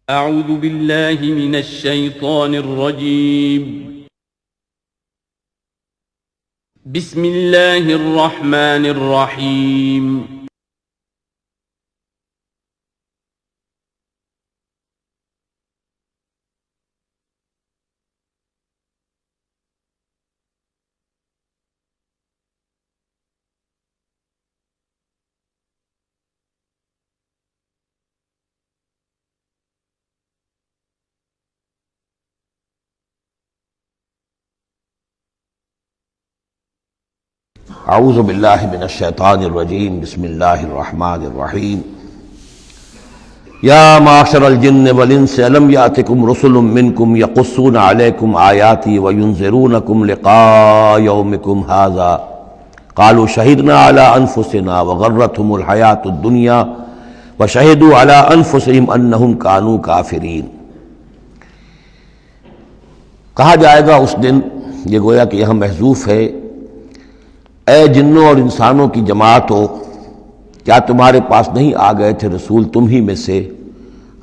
أعوذ بالله من الشيطان الرجيم. بسم الله الرحمن الرحيم. اعوذ باللہ من الشیطان الرجیم بسم اللہ الرحمن الرحیم یا معشر الجن والانس الم یاتکم رسل منکم یقصون علیکم آیاتی وینذرونکم لقاء یومکم ھذا قالوا شہدنا علی انفسنا وغرتهم الحیاۃ الدنیا وشہدوا علی انفسہم انہم کانوا کافرین۔ کہا جائے گا اس دن، یہ گویا کہ یہاں محذوف ہے، اے جنوں اور انسانوں کی جماعت ہو، کیا تمہارے پاس نہیں آ گئے تھے رسول تم ہی میں سے؟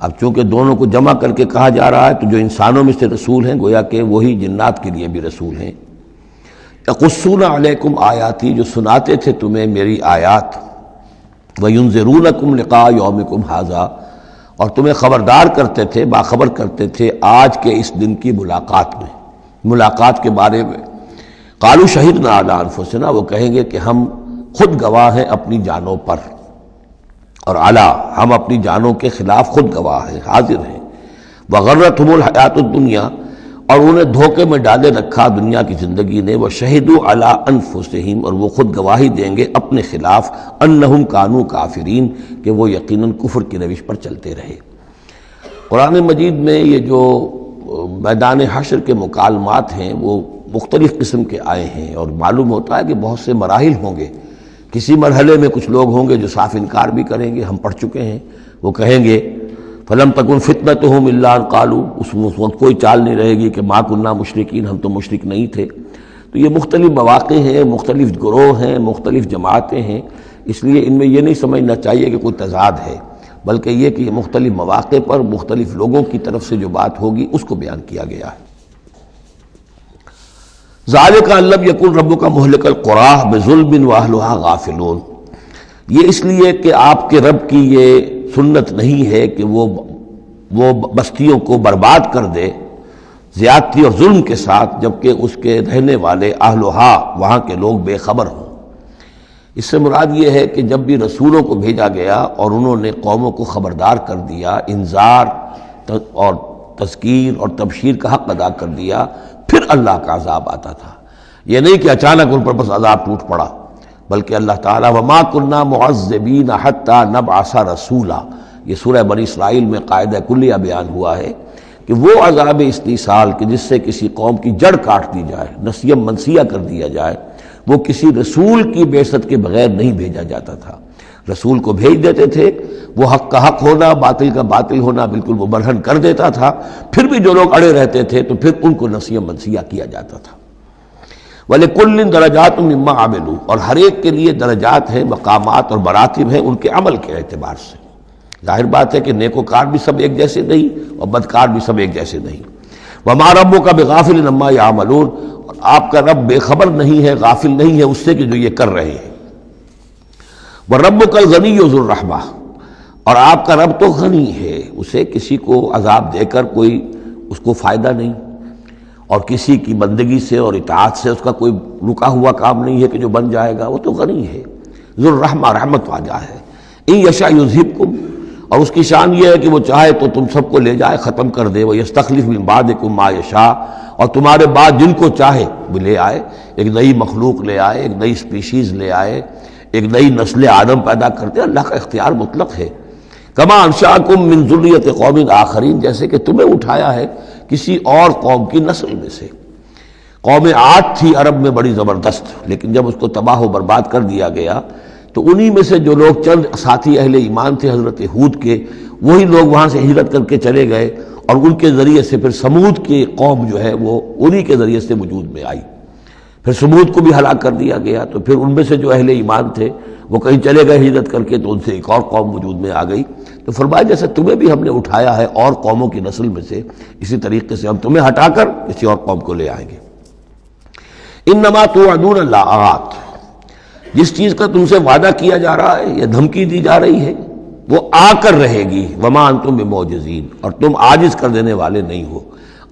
اب چونکہ دونوں کو جمع کر کے کہا جا رہا ہے تو جو انسانوں میں سے رسول ہیں گویا کہ وہی جنات کے لیے بھی رسول ہیں۔ یقصون علیکم آیاتی، جو سناتے تھے تمہیں میری آیات، وینذرونکم لقاء یومکم ھذا، اور تمہیں خبردار کرتے تھے، باخبر کرتے تھے آج کے اس دن کی ملاقات کے بارے میں۔ قالوا شہدنا علی انفسنا، وہ کہیں گے کہ ہم خود گواہ ہیں اپنی جانوں پر، اور علی، ہم اپنی جانوں کے خلاف خود گواہ ہیں، حاضر ہیں۔ وغرتهم الحیاۃ الدنیا، اور انہیں دھوکے میں ڈالے رکھا دنیا کی زندگی نے، وشہدوا علی انفسہم، اور وہ خود گواہی دیں گے اپنے خلاف، انہم کانوا کافرین، کہ وہ یقیناً کفر کی روش پر چلتے رہے۔ قرآن مجید میں یہ جو میدان حشر کے مکالمات ہیں وہ مختلف قسم کے آئے ہیں، اور معلوم ہوتا ہے کہ بہت سے مراحل ہوں گے۔ کسی مرحلے میں کچھ لوگ ہوں گے جو صاف انکار بھی کریں گے، ہم پڑھ چکے ہیں، وہ کہیں گے فَلَمْ تَكُنْ فِتْنَتُهُمْ إِلَّا أَنْ قَالُوا، اس وقت کوئی چال نہیں رہے گی کہ مَا كُنَّا مُشْرِكِينَ، ہم تو مشرک نہیں تھے۔ تو یہ مختلف مواقع ہیں، مختلف گروہ ہیں، مختلف جماعتیں ہیں، اس لیے ان میں یہ نہیں سمجھنا چاہیے کہ کوئی تضاد ہے، بلکہ یہ کہ یہ مختلف مواقع پر مختلف لوگوں کی طرف سے جو بات ہوگی اس کو بیان کیا گیا ہے۔ ذالک ان لم یکن ربک مہلک القری بظلم واہلھا غافلون، یہ اس لیے کہ آپ کے رب کی یہ سنت نہیں ہے کہ وہ بستیوں کو برباد کر دے زیادتی اور ظلم کے ساتھ، جبکہ اس کے رہنے والے اہلھا، وہاں کے لوگ بے خبر ہوں۔ اس سے مراد یہ ہے کہ جب بھی رسولوں کو بھیجا گیا اور انہوں نے قوموں کو خبردار کر دیا، انذار اور تذکیر اور تبشیر کا حق ادا کر دیا، پھر اللہ کا عذاب آتا تھا۔ یہ نہیں کہ اچانک ان پر بس عذاب ٹوٹ پڑا، بلکہ اللہ تعالیٰ وَمَا كُنَّا مُعَذِّبِينَ حَتَّى نَبْعَثَ رَسُولًا، یہ سورہ بنی اسرائیل میں قاعدہ کلیہ بیان ہوا ہے کہ وہ عذاب استیصال کہ جس سے کسی قوم کی جڑ کاٹ دی جائے، نسیم منسیہ کر دیا جائے، وہ کسی رسول کی بعثت کے بغیر نہیں بھیجا جاتا تھا۔ رسول کو بھیج دیتے تھے، وہ حق کا حق ہونا، باطل کا باطل ہونا بالکل وہ برہن کر دیتا تھا، پھر بھی جو لوگ اڑے رہتے تھے تو پھر ان کو نسیم منسیہ کیا جاتا تھا۔ وَلِكُلٍّ دَرَجَاتٌ مِّمَّا عَمِلُوا، اور ہر ایک کے لیے درجات ہیں، مقامات اور مراتب ہیں ان کے عمل کے اعتبار سے۔ ظاہر بات ہے کہ نیکوکار بھی سب ایک جیسے نہیں اور بدکار بھی سب ایک جیسے نہیں۔ وَمَا رَبُّكَ بِغَافِلٍ عَمَّا يَعْمَلُونَ، اور آپ کا رب بے خبر نہیں ہے، غافل نہیں ہے اس سے کہ جو یہ کر رہے ہیں۔ وَرَبُّكَ الْغَنِيُّ ذُو الرَّحْمَةِ، اور آپ کا رب تو غنی ہے، اسے کسی کو عذاب دے کر کوئی اس کو فائدہ نہیں، اور کسی کی بندگی سے اور اطاعت سے اس کا کوئی رکا ہوا کام نہیں ہے کہ جو بن جائے گا، وہ تو غنی ہے، ذو الرحمہ، رحمت والا ہے۔ ان یشاء یذھبکم، اور اس کی شان یہ ہے کہ وہ چاہے تو تم سب کو لے جائے، ختم کر دے، ویستخلف من بعدکم ما یشاء، اور تمہارے بعد جن کو چاہے وہ لے آئے، ایک نئی مخلوق لے آئے، ایک نئی سپیشیز لے آئے، ایک نئی نسل آدم پیدا کرتے۔ اللہ کا اختیار مطلق ہے۔ کما انشأکم من ذریۃ قوم آخرین، جیسے کہ تمہیں اٹھایا ہے کسی اور قوم کی نسل میں سے۔ قوم عاد تھی عرب میں بڑی زبردست، لیکن جب اس کو تباہ و برباد کر دیا گیا تو انہی میں سے جو لوگ چند ساتھی اہل ایمان تھے حضرت ہود کے، وہی لوگ وہاں سے ہجرت کر کے چلے گئے، اور ان کے ذریعے سے پھر سمود کی قوم جو ہے وہ انہی کے ذریعے سے وجود میں آئی۔ پھر سمود کو بھی ہلاک کر دیا گیا، تو پھر ان میں سے جو اہل ایمان تھے وہ کہیں چلے گئے ہجرت کر کے تو ان سے ایک اور قوم وجود میں آ گئی. تو فرمایا جیسے تمہیں بھی ہم نے اٹھایا ہے اور قوموں کی نسل میں سے، اسی طریقے سے ہم تمہیں ہٹا کر کسی اور قوم کو لے آئیں گے. انما توعدون لآت، جس چیز کا تم سے وعدہ کیا جا رہا ہے یا دھمکی دی جا رہی ہے وہ آ کر رہے گی. وما انتم بمعجزین، اور تم عاجز کر دینے والے نہیں ہو.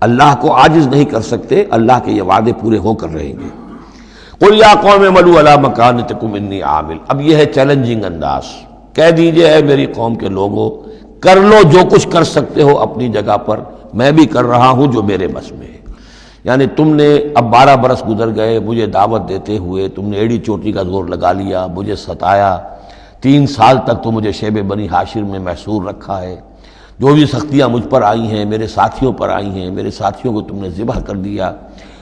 اللہ کو عاجز نہیں کر سکتے، اللہ کے یہ وعدے پورے ہو کر رہیں گے. قل یا قوم اعملوا علی مکانتکم انی عامل، اب یہ ہے چیلنجنگ انداز. کہہ دیجئے اے میری قوم کے لوگوں، کر لو جو کچھ کر سکتے ہو اپنی جگہ پر، میں بھی کر رہا ہوں جو میرے بس میں ہے. یعنی تم نے اب 12 برس گزر گئے مجھے دعوت دیتے ہوئے، تم نے ایڑی چوٹی کا زور لگا لیا، مجھے ستایا. 3 سال تک تو مجھے شیب بنی ہاشم میں محصور رکھا ہے. جو بھی سختیاں مجھ پر آئی ہیں، میرے ساتھیوں پر آئی ہیں، میرے ساتھیوں کو تم نے ذبح کر دیا.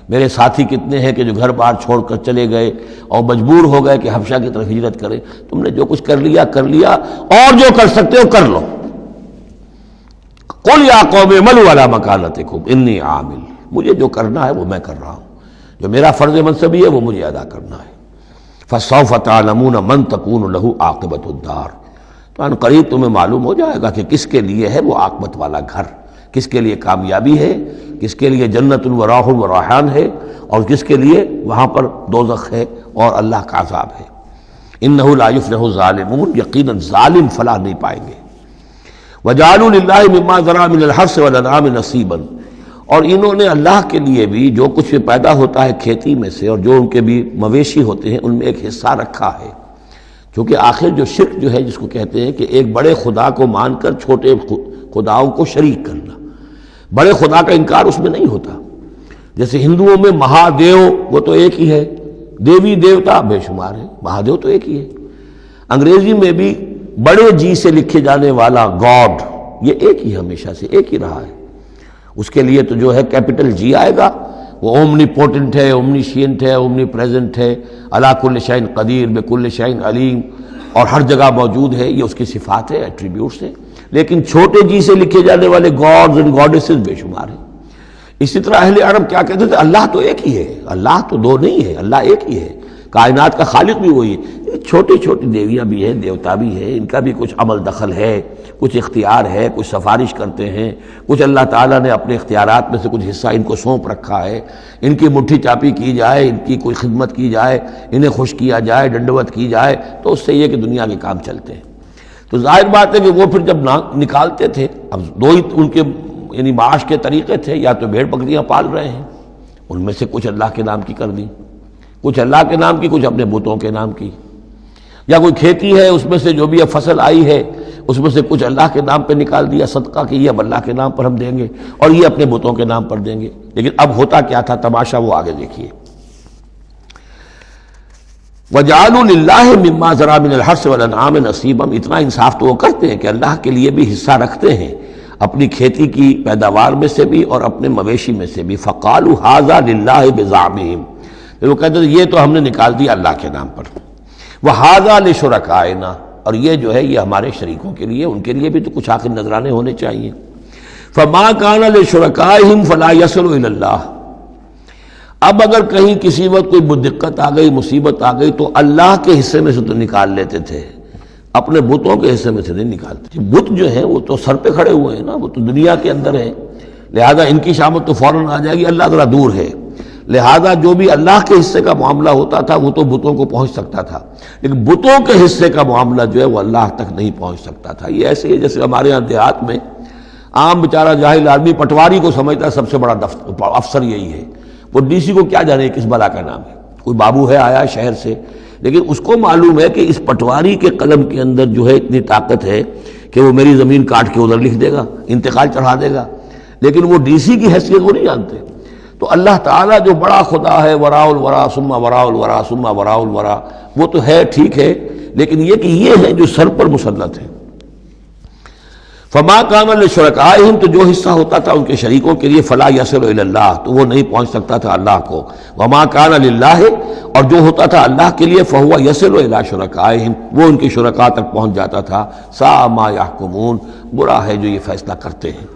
میرے ساتھی کتنے ہیں کہ جو گھر بار چھوڑ کر چلے گئے اور مجبور ہو گئے کہ حبشہ کی طرف ہجرت کریں. تم نے جو کچھ کر لیا اور جو کر سکتے ہو کر لو. قل یا قوم اعملوا علی مکانتکم انی عامل، مجھے جو کرنا ہے وہ میں کر رہا ہوں، جو میرا فرض منصبی ہے وہ مجھے ادا کرنا ہے. فسوف تعلمون من تکون له عاقبۃ الدار، تو ان قریب تمہیں معلوم ہو جائے گا کہ کس کے لیے ہے وہ عاقبت والا گھر، کس کے لیے کامیابی ہے، کس کے لیے جنت و راح و ریحان ہے، اور کس کے لیے وہاں پر دوزخ ہے اور اللہ کا عذاب ہے. انہ لا یفلح الظالمون، یقیناً ظالم فلاح نہیں پائیں گے. وجعلوا للہ مما ذرا من الحرث والانعام نصیبا، اور انہوں نے اللہ کے لیے بھی جو کچھ بھی پیدا ہوتا ہے کھیتی میں سے اور جو ان کے بھی مویشی ہوتے ہیں ان میں ایک حصہ رکھا ہے. کیونکہ آخر جو شرک جو ہے جس کو کہتے ہیں کہ ایک بڑے خدا کو مان کر چھوٹے خداؤں کو شریک کرنا، بڑے خدا کا انکار اس میں نہیں ہوتا. جیسے ہندوؤں میں مہادیو وہ تو ایک ہی ہے، دیوی دیوتا بے شمار ہے، مہادیو تو ایک ہی ہے. انگریزی میں بھی بڑے جی سے لکھے جانے والا گاڈ یہ ایک ہی ہمیشہ سے ایک ہی رہا ہے. اس کے لیے تو جو ہے کیپٹل جی آئے گا، وہ اومنی پوٹنٹ ہے، اومنیشینٹ ہے، اومنی پریزنٹ ہے، علی کل شیء قدیر، بکل شیء علیم، اور ہر جگہ موجود ہے. یہ اس کی صفات ہے، ایٹریبیوٹس ہیں. لیکن چھوٹے جی سے لکھے جانے والے گاڈز اینڈ گاڈیسز بے شمار ہیں. اسی طرح اہل عرب کیا کہتے تھے؟ اللہ تو ایک ہی ہے، اللہ تو دو نہیں ہے، اللہ ایک ہی ہے، کائنات کا خالق بھی وہی ہے. چھوٹی چھوٹی دیویاں بھی ہیں، دیوتا بھی ہیں، ان کا بھی کچھ عمل دخل ہے، کچھ اختیار ہے، کچھ سفارش کرتے ہیں، کچھ اللہ تعالیٰ نے اپنے اختیارات میں سے کچھ حصہ ان کو سونپ رکھا ہے. ان کی مٹھی چاپی کی جائے، ان کی کوئی خدمت کی جائے، انہیں خوش کیا جائے، ڈنڈوت کی جائے تو اس سے یہ کہ دنیا کے کام چلتے ہیں. تو ظاہر بات ہے کہ وہ پھر جب نکالتے تھے، اب دو ہی ان کے یعنی معاش کے طریقے تھے، یا تو بھیڑ بکریاں پال رہے ہیں، ان میں سے کچھ اللہ کے نام کی کر دی، کچھ اللہ کے نام کی، کچھ اپنے بتوں کے نام کی، یا کوئی کھیتی ہے اس میں سے جو بھی اب فصل آئی ہے اس میں سے کچھ اللہ کے نام پہ نکال دیا صدقہ کہ یہ اب اللہ کے نام پر ہم دیں گے اور یہ اپنے بتوں کے نام پر دیں گے. لیکن اب ہوتا کیا تھا تماشا وہ آگے دیکھیے. وَجَعَلُوا لِلَّهِ مِمَّا ذَرَا مِنَ الْحَرْثِ وَالْأَنْعَامِ نَصِيبًا، اتنا انصاف تو وہ کرتے ہیں کہ اللہ کے لیے بھی حصہ رکھتے ہیں اپنی کھیتی کی پیداوار میں سے بھی اور اپنے مویشی میں سے بھی. فَقَالُوا هَذَا لِلَّهِ بِزَعْمِهِمْ، وہ کہتے ہیں یہ تو ہم نے نکال دیا اللہ کے نام پر. وَهَذَا لِشُرَكَائِنَا، اور یہ جو ہے یہ ہمارے شریکوں کے لیے، ان کے لیے بھی تو کچھ آخر نذرانے ہونے چاہیے. فَمَا كَانَ لِشُرَكَائِهِمْ فَلَا يَصِلُ إِلَى اللَّهِ، اب اگر کہیں کسی وقت کوئی دقت آ گئی، مصیبت آ گئی تو اللہ کے حصے میں سے تو نکال لیتے تھے، اپنے بتوں کے حصے میں سے نہیں نکالتے. بت جو ہیں وہ تو سر پہ کھڑے ہوئے ہیں نا، وہ تو دنیا کے اندر ہیں، لہذا ان کی شامت تو فوراً آ جائے گی، اللہ ذرا دور ہے. لہذا جو بھی اللہ کے حصے کا معاملہ ہوتا تھا وہ تو بتوں کو پہنچ سکتا تھا، لیکن بتوں کے حصے کا معاملہ جو ہے وہ اللہ تک نہیں پہنچ سکتا تھا. یہ ایسے ہے جیسے ہمارے یہاں دیہات میں عام بیچارہ جاہل آدمی پٹواری کو سمجھتا ہے سب سے بڑا افسر یہی ہے، وہ ڈی سی کو کیا جانے کس بلا کا نام ہے. کوئی بابو ہے آیا شہر سے، لیکن اس کو معلوم ہے کہ اس پٹواری کے قلم کے اندر جو ہے اتنی طاقت ہے کہ وہ میری زمین کاٹ کے ادھر لکھ دے گا، انتقال چڑھا دے گا. لیکن وہ ڈی سی کی حیثیت وہ نہیں جانتے. تو اللہ تعالیٰ جو بڑا خدا ہے، وراء الورا ثم وراء الورا ثم وراء الورا، وہ تو ہے ٹھیک ہے، لیکن یہ کہ یہ ہے جو سر پر مسلط ہے. فما کان لشرکائہم، تو جو حصہ ہوتا تھا ان کے شریکوں کے لیے، فلا یصل الی اللہ، تو وہ نہیں پہنچ سکتا تھا اللہ کو. وما کان للہ، اور جو ہوتا تھا اللہ کے لیے، فہو یصل الی شرکائہم، وہ ان کے شرکاء تک پہنچ جاتا تھا. ساء ما یحکمون، برا ہے جو یہ فیصلہ کرتے ہیں.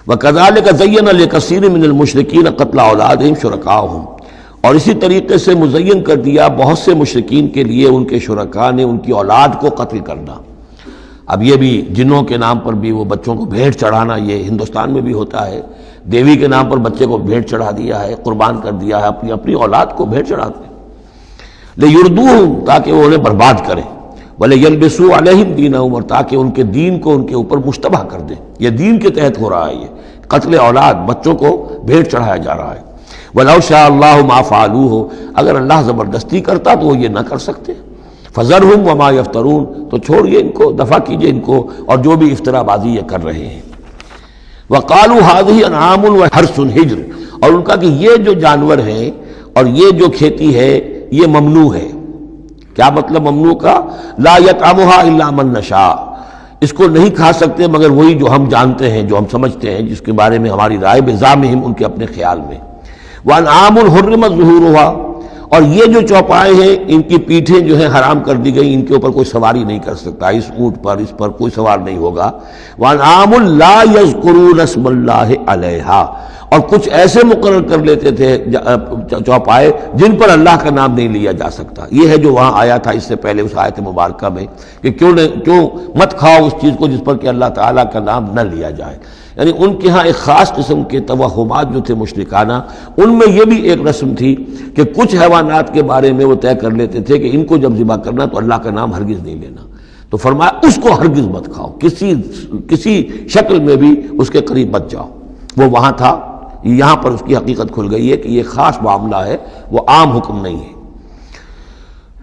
وَكَذَلِكَ زَيَّنَ لِكَثِيرٍ مِّنَ الْمُشْرِكِينَ قَتْلَ أَوْلَادِهِمْ شُرَكَاؤُهُمْ، اور اسی طریقے سے مزین کر دیا بہت سے مشرکین کے لیے ان کے شرکاء نے ان کی اولاد کو قتل کرنا۔ اب یہ بھی جنوں کے نام پر بھی وہ بچوں کو بھیٹ چڑھانا، یہ ہندوستان میں بھی ہوتا ہے، دیوی کے نام پر بچے کو بھیٹ چڑھا دیا ہے، قربان کر دیا ہے، اپنی اولاد کو بھیٹ چڑھاتے ہیں لِيُرْدُوهُمْ تاکہ وہ انہیں برباد کریں، وَلِيَلْبِسُوا عَلَيْهِمْ دِينَهُمْ اور تاکہ ان کے دین کو ان کے اوپر مشتبہ کر دیں۔ یہ دین کے تحت ہو رہا ہے، یہ قتل اولاد، بچوں کو بھیٹ چڑھایا جا رہا ہے۔ وَلَوْ شَاءَ اللَّهُ مَا فَعَلُوهُ اگر اللہ زبردستی کرتا تو وہ یہ نہ کر سکتے۔ فَذَرْهُمْ وَمَا يَفْتَرُونَ تو چھوڑیے ان کو، دفع کیجیے ان کو اور جو بھی افترا بازی یہ کر رہے ہیں۔ وَقَالُوا هَٰذِهِ أَنْعَامٌ وَحَرْثٌ حِجْرٌ اور ان کا کہ یہ جو جانور ہیں اور یہ جو کھیتی ہے یہ ممنوع ہے۔ کیا مطلب ممنوع کا؟ لا يطعمها الا من نشاء اس کو نہیں کھا سکتے مگر وہی جو ہم جانتے ہیں، جو ہم سمجھتے ہیں، جس کے بارے میں ہماری رائے بزعمہم ان کے اپنے خیال میں۔ وانعام حرمت ظہورها اور یہ جو چوپائے ہیں ان کی پیٹھیں جو ہیں حرام کر دی گئی، ان کے اوپر کوئی سواری نہیں کر سکتا، اس اونٹ پر اس پر کوئی سوار نہیں ہوگا۔ وانعام لا یذکرون اسم اللہ علیہا اور کچھ ایسے مقرر کر لیتے تھے چوپائے جن پر اللہ کا نام نہیں لیا جا سکتا۔ یہ ہے جو وہاں آیا تھا اس سے پہلے اس آیت مبارکہ میں کہ کیوں مت کھاؤ اس چیز کو جس پر کہ اللہ تعالیٰ کا نام نہ لیا جائے۔ یعنی ان کے ہاں ایک خاص قسم کے توہمات جو تھے مشرکانہ، ان میں یہ بھی ایک رسم تھی کہ کچھ حیوانات کے بارے میں وہ طے کر لیتے تھے کہ ان کو جب ذبح کرنا تو اللہ کا نام ہرگز نہیں لینا، تو فرمایا اس کو ہرگز مت کھاؤ، کسی شکل میں بھی اس کے قریب مت جاؤ۔ وہ وہاں تھا، یہاں پر اس کی حقیقت کھل گئی ہے کہ یہ خاص معاملہ ہے، وہ عام حکم نہیں ہے۔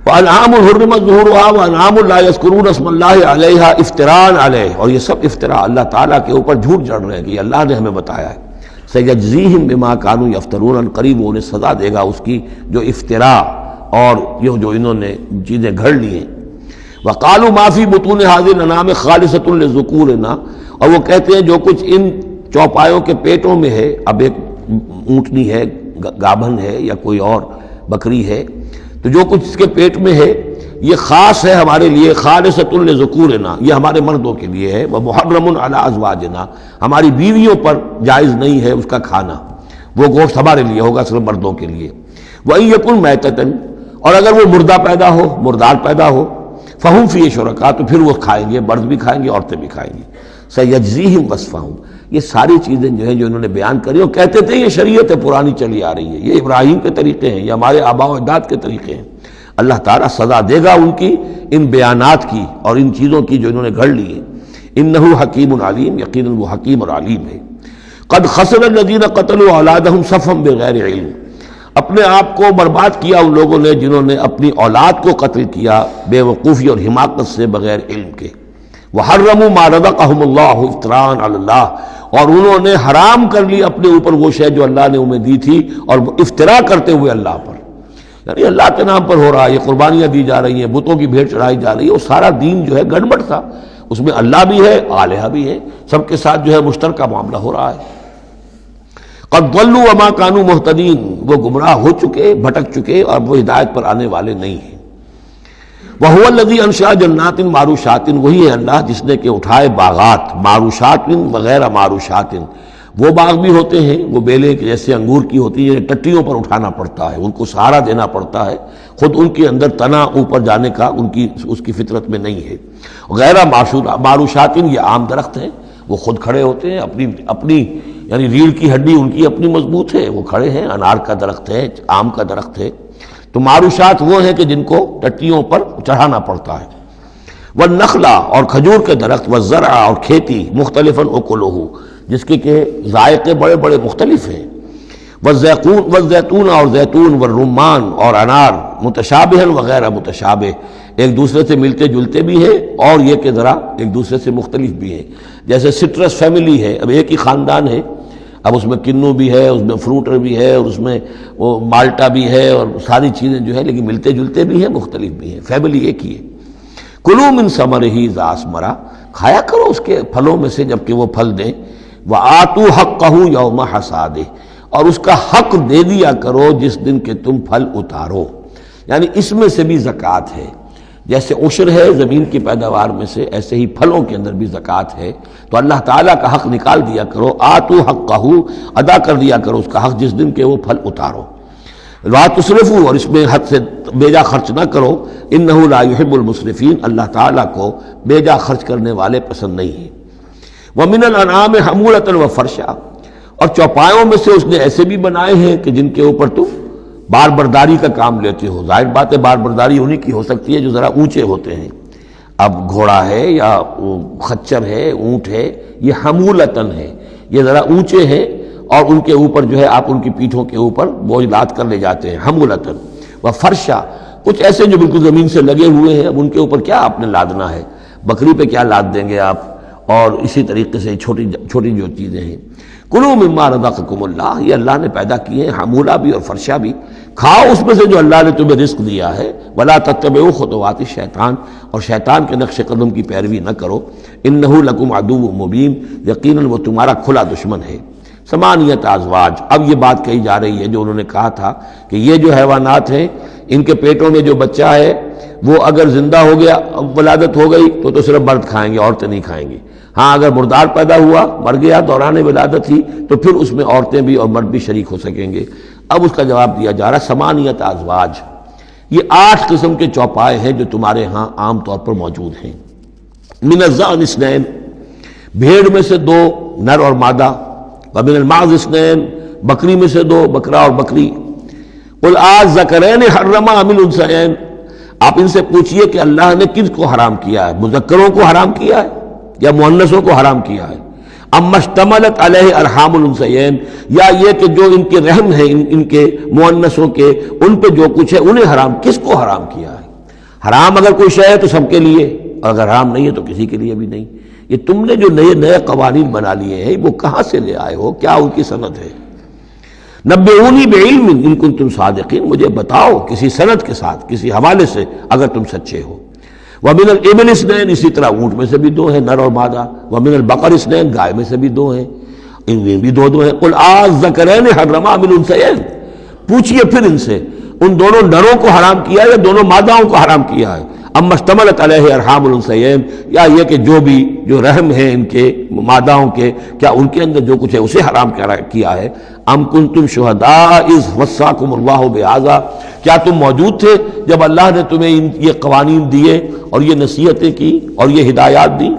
وَأَنْعَامٌ حُرِّمَتْ ظُهُورُهَا وَأَنْعَامٌ لَا يَذْكُرُونَ اسْمَ اللَّهِ عَلَيْهَا افْتِرَاءً عَلَيْهِ اور یہ سب افطرا اللہ تعالیٰ کے اوپر جھوٹ جڑ رہے ہیں کہ یہ اللہ نے ہمیں بتایا ہے۔ سَيَجْزِيهِمْ بِمَا كَانُوا يَفْتَرُونَ ان قریب وہ انہیں سزا دے گا اس کی جو افطرا اور یہ جو انہوں نے چیزیں گھڑ لی ہیں۔ وَقَالُوا مَا فِي بُطُونِ هَٰذِهِ الْأَنْعَامِ خَالِصَةٌ لِّذُكُورِنَا اور وہ کہتے ہیں جو کچھ ان چوپایوں کے پیٹوں میں ہے، اب ایک اونٹنی ہے، گابھن ہے یا کوئی اور بکری ہے، تو جو کچھ اس کے پیٹ میں ہے یہ خاص ہے ہمارے لیے، خالصۃ لذکورنا یہ ہمارے مردوں کے لیے ہے، ومحرم علی ازواجنا ہماری بیویوں پر جائز نہیں ہے اس کا کھانا، وہ گوشت ہمارے لیے ہوگا صرف مردوں کے لیے۔ وَإِن يَكُن مَيْتَةً اور اگر وہ مردہ پیدا ہو، مردار پیدا ہو، فَهُمْ فِيهِ شُرَكَاء تو پھر وہ کھائیں گے، مرد بھی کھائیں گے، عورتیں بھی کھائیں گی۔ سَيَجْزِيهِمْ وَصْفَهُمْ یہ ساری چیزیں جو ہیں جو انہوں نے بیان کری اور کہتے تھے یہ شریعت پرانی چلی آ رہی ہے، یہ ابراہیم کے طریقے ہیں، یہ ہمارے آباء و اجداد کے طریقے ہیں، اللہ تعالیٰ سزا دے گا ان کی ان بیانات کی اور ان چیزوں کی جو انہوں نے گھڑ لی ہیں۔ انہ حکیم علیم یقیناً وہ حکیم اور علیم ہے۔ قد خسر الذین قتلوا اولادہم صفحا بغیر علم اپنے آپ کو برباد کیا ان لوگوں نے جنہوں نے اپنی اولاد کو قتل کیا بے وقوفی اور حماقت سے، بغیر علم کے۔ وحرموا ما رزقهم اللہ افتراء علی اللہ اور انہوں نے حرام کر لی اپنے اوپر وہ شے جو اللہ نے انہیں دی تھی اور افطرا کرتے ہوئے اللہ پر، یعنی اللہ کے نام پر ہو رہا ہے، یہ قربانیاں دی جا رہی ہیں، بتوں کی بھیٹ چڑھائی جا رہی ہے، وہ سارا دین جو ہے گڑبڑ تھا، اس میں اللہ بھی ہے، آلہہ بھی ہے، سب کے ساتھ جو ہے مشترکہ معاملہ ہو رہا ہے۔ قد ضلوا وما كانوا مهتدين وہ گمراہ ہو چکے، بھٹک چکے اور وہ ہدایت پر آنے والے نہیں ہیں۔ وَهُوَ الَّذِي أَنشَأَ جَنَّاتٍ مَعْرُوشَاتٍ وہی ہے اللہ جس نے کہ اٹھائے باغات، معروشات وغیرہ معروشات، وہ باغ بھی ہوتے ہیں وہ بیلے جیسے انگور کی ہوتی ہے، ٹٹیوں پر اٹھانا پڑتا ہے، ان کو سہارا دینا پڑتا ہے، خود ان کے اندر تنا اوپر جانے کا اس کی فطرت میں نہیں ہے۔ غیر معروشات یہ عام درخت ہیں، وہ خود کھڑے ہوتے ہیں، اپنی یعنی ریڑھ کی ہڈی ان کی اپنی مضبوط ہے، وہ کھڑے ہیں، انار کا درخت ہے، آم کا درخت ہے۔ تو معروشات وہ ہیں کہ جن کو ٹٹیوں پر چڑھانا پڑتا ہے۔ والنخلا اور کھجور کے درخت، والزرع اور کھیتی، مختلفاً اکلہ جس کے کہ ذائقے بڑے بڑے مختلف ہیں، والزیتون اور زیتون، والرمان اور انار، متشابہا وغیر متشابہ ایک دوسرے سے ملتے جلتے بھی ہیں اور یہ کہ ذرا ایک دوسرے سے مختلف بھی ہیں، جیسے سٹرس فیملی ہے، اب ایک ہی خاندان ہے، اب اس میں کنو بھی ہے، اس میں فروٹر بھی ہے، اور اس میں وہ مالٹا بھی ہے، اور ساری چیزیں جو ہے لیکن ملتے جلتے بھی ہیں، مختلف بھی ہیں، فیملی ایک ہی ہے۔ کلوا من ثمرہ اذا اثمر کھایا کرو اس کے پھلوں میں سے جب کہ وہ پھل دیں، وآتوا حقہ یوم حصادہ اور اس کا حق دے دیا کرو جس دن کہ تم پھل اتارو، یعنی اس میں سے بھی زکوٰۃ ہے، جیسے عشر ہے زمین کی پیداوار میں سے، ایسے ہی پھلوں کے اندر بھی زکوٰۃ ہے، تو اللہ تعالیٰ کا حق نکال دیا کرو، آتوا حقہ ادا کر دیا کرو اس کا حق جس دن کہ وہ پھل اتارو۔ لا تسرفوا، اور اس میں حد سے بیجا خرچ نہ کرو، انہ لا یحب المسرفین، اللہ تعالیٰ کو بیجا خرچ کرنے والے پسند نہیں ہیں۔ ومن الانعام حمولۃ وفرشا، اور چوپایوں میں سے اس نے ایسے بھی بنائے ہیں کہ جن کے اوپر تم بار برداری کا کام لیتے ہو۔ ظاہر بات ہے بار برداری انہی کی ہو سکتی ہے جو ذرا اونچے ہوتے ہیں، اب گھوڑا ہے یا خچر ہے، اونٹ ہے، یہ حمولتن ہے، یہ ذرا اونچے ہیں اور ان کے اوپر جو ہے آپ ان کی پیٹھوں کے اوپر بوجھ لاد کر لے جاتے ہیں، حمولتن وفرشا، کچھ ایسے جو بالکل زمین سے لگے ہوئے ہیں، اب ان کے اوپر کیا آپ نے لادنا ہے، بکری پہ کیا لاد دیں گے آپ، اور اسی طریقے سے چھوٹی چھوٹی جو چیزیں ہیں۔ کلوا مما رزقکم اللہ، یہ اللہ نے پیدا کیے ہیں، حمولہ بھی اور فرشہ بھی، کھاؤ اس میں سے جو اللہ نے تمہیں رزق دیا ہے۔ ولا تتبعوا خطوات الشیطان، اور شیطان کے نقش قدم کی پیروی نہ کرو، انہ لکم عدو مبین، یقیناً وہ تمہارا کھلا دشمن ہے۔ ثمانیۃ ازواج، اب یہ بات کہی جا رہی ہے جو انہوں نے کہا تھا کہ یہ جو حیوانات ہیں ان کے پیٹوں میں جو بچہ ہے وہ اگر زندہ ہو گیا، ولادت ہو گئی تو صرف مرد کھائیں گے، عورتیں نہیں کھائیں گی۔ ہاں اگر مردار پیدا ہوا، مر گیا دوران ولادت ہی، تو پھر اس میں عورتیں بھی اور مرد بھی شریک ہو سکیں گے۔ اب اس کا جواب دیا جا رہا ہے ثمانیۃ ازواج، یہ 8 قسم کے چوپائے ہیں جو تمہارے ہاں عام طور پر موجود ہیں۔ من الضأن اثنین، بھیڑ میں سے 2 نر اور مادہ، ومن المعز اثنین، بکری میں سے 2 بکرا اور بکری۔ قل الذکرین حرم ام الانثیین، آپ ان سے پوچھئے کہ اللہ نے کس کو حرام کیا ہے، مذکروں کو حرام کیا ہے یا مؤنثوں کو حرام کیا ہے؟ اما اشتملت علیہ ارحام الانثیین، یا یہ کہ جو ان کے رحم ہیں ان کے مؤنثوں کے، ان پہ جو کچھ ہے انہیں حرام، کس کو حرام کیا ہے؟ حرام اگر کوئی شے ہے تو سب کے لیے، اور اگر حرام نہیں ہے تو کسی کے لیے بھی نہیں۔ یہ تم نے جو نئے قوانین بنا لیے ہیں وہ کہاں سے لے آئے ہو، کیا ان کی سند ہے؟ نبئونی بعلم ان کنتم صادقین، مجھے بتاؤ کسی سند کے ساتھ، کسی حوالے سے اگر تم سچے ہو۔ ومن الابل اثنین، اسی طرح اونٹ میں سے بھی 2 ہیں نر اور مادہ۔ ومن البقر اثنین، گائے میں سے بھی 2 ہیں، ان میں بھی 2 ہیں۔ قل الذکرین حرم ام الانثیین، پوچھئے پھر ان سے ان دونوں نروں کو حرام کیا ہے یا دونوں ماداؤں کو حرام کیا ہے؟ اما اشتملت علیہ ارحام الانثیین، یا یہ کہ جو رحم ہیں ان کے ماداؤں کے، کیا ان کے اندر جو کچھ ہے اسے حرام کیا ہے؟ ام کنتم شہداء اذ وصاکم اللہ بہذا، کیا تم موجود تھے جب اللہ نے تمہیں یہ قوانین دیے اور یہ نصیحتیں کی اور یہ ہدایات دی؟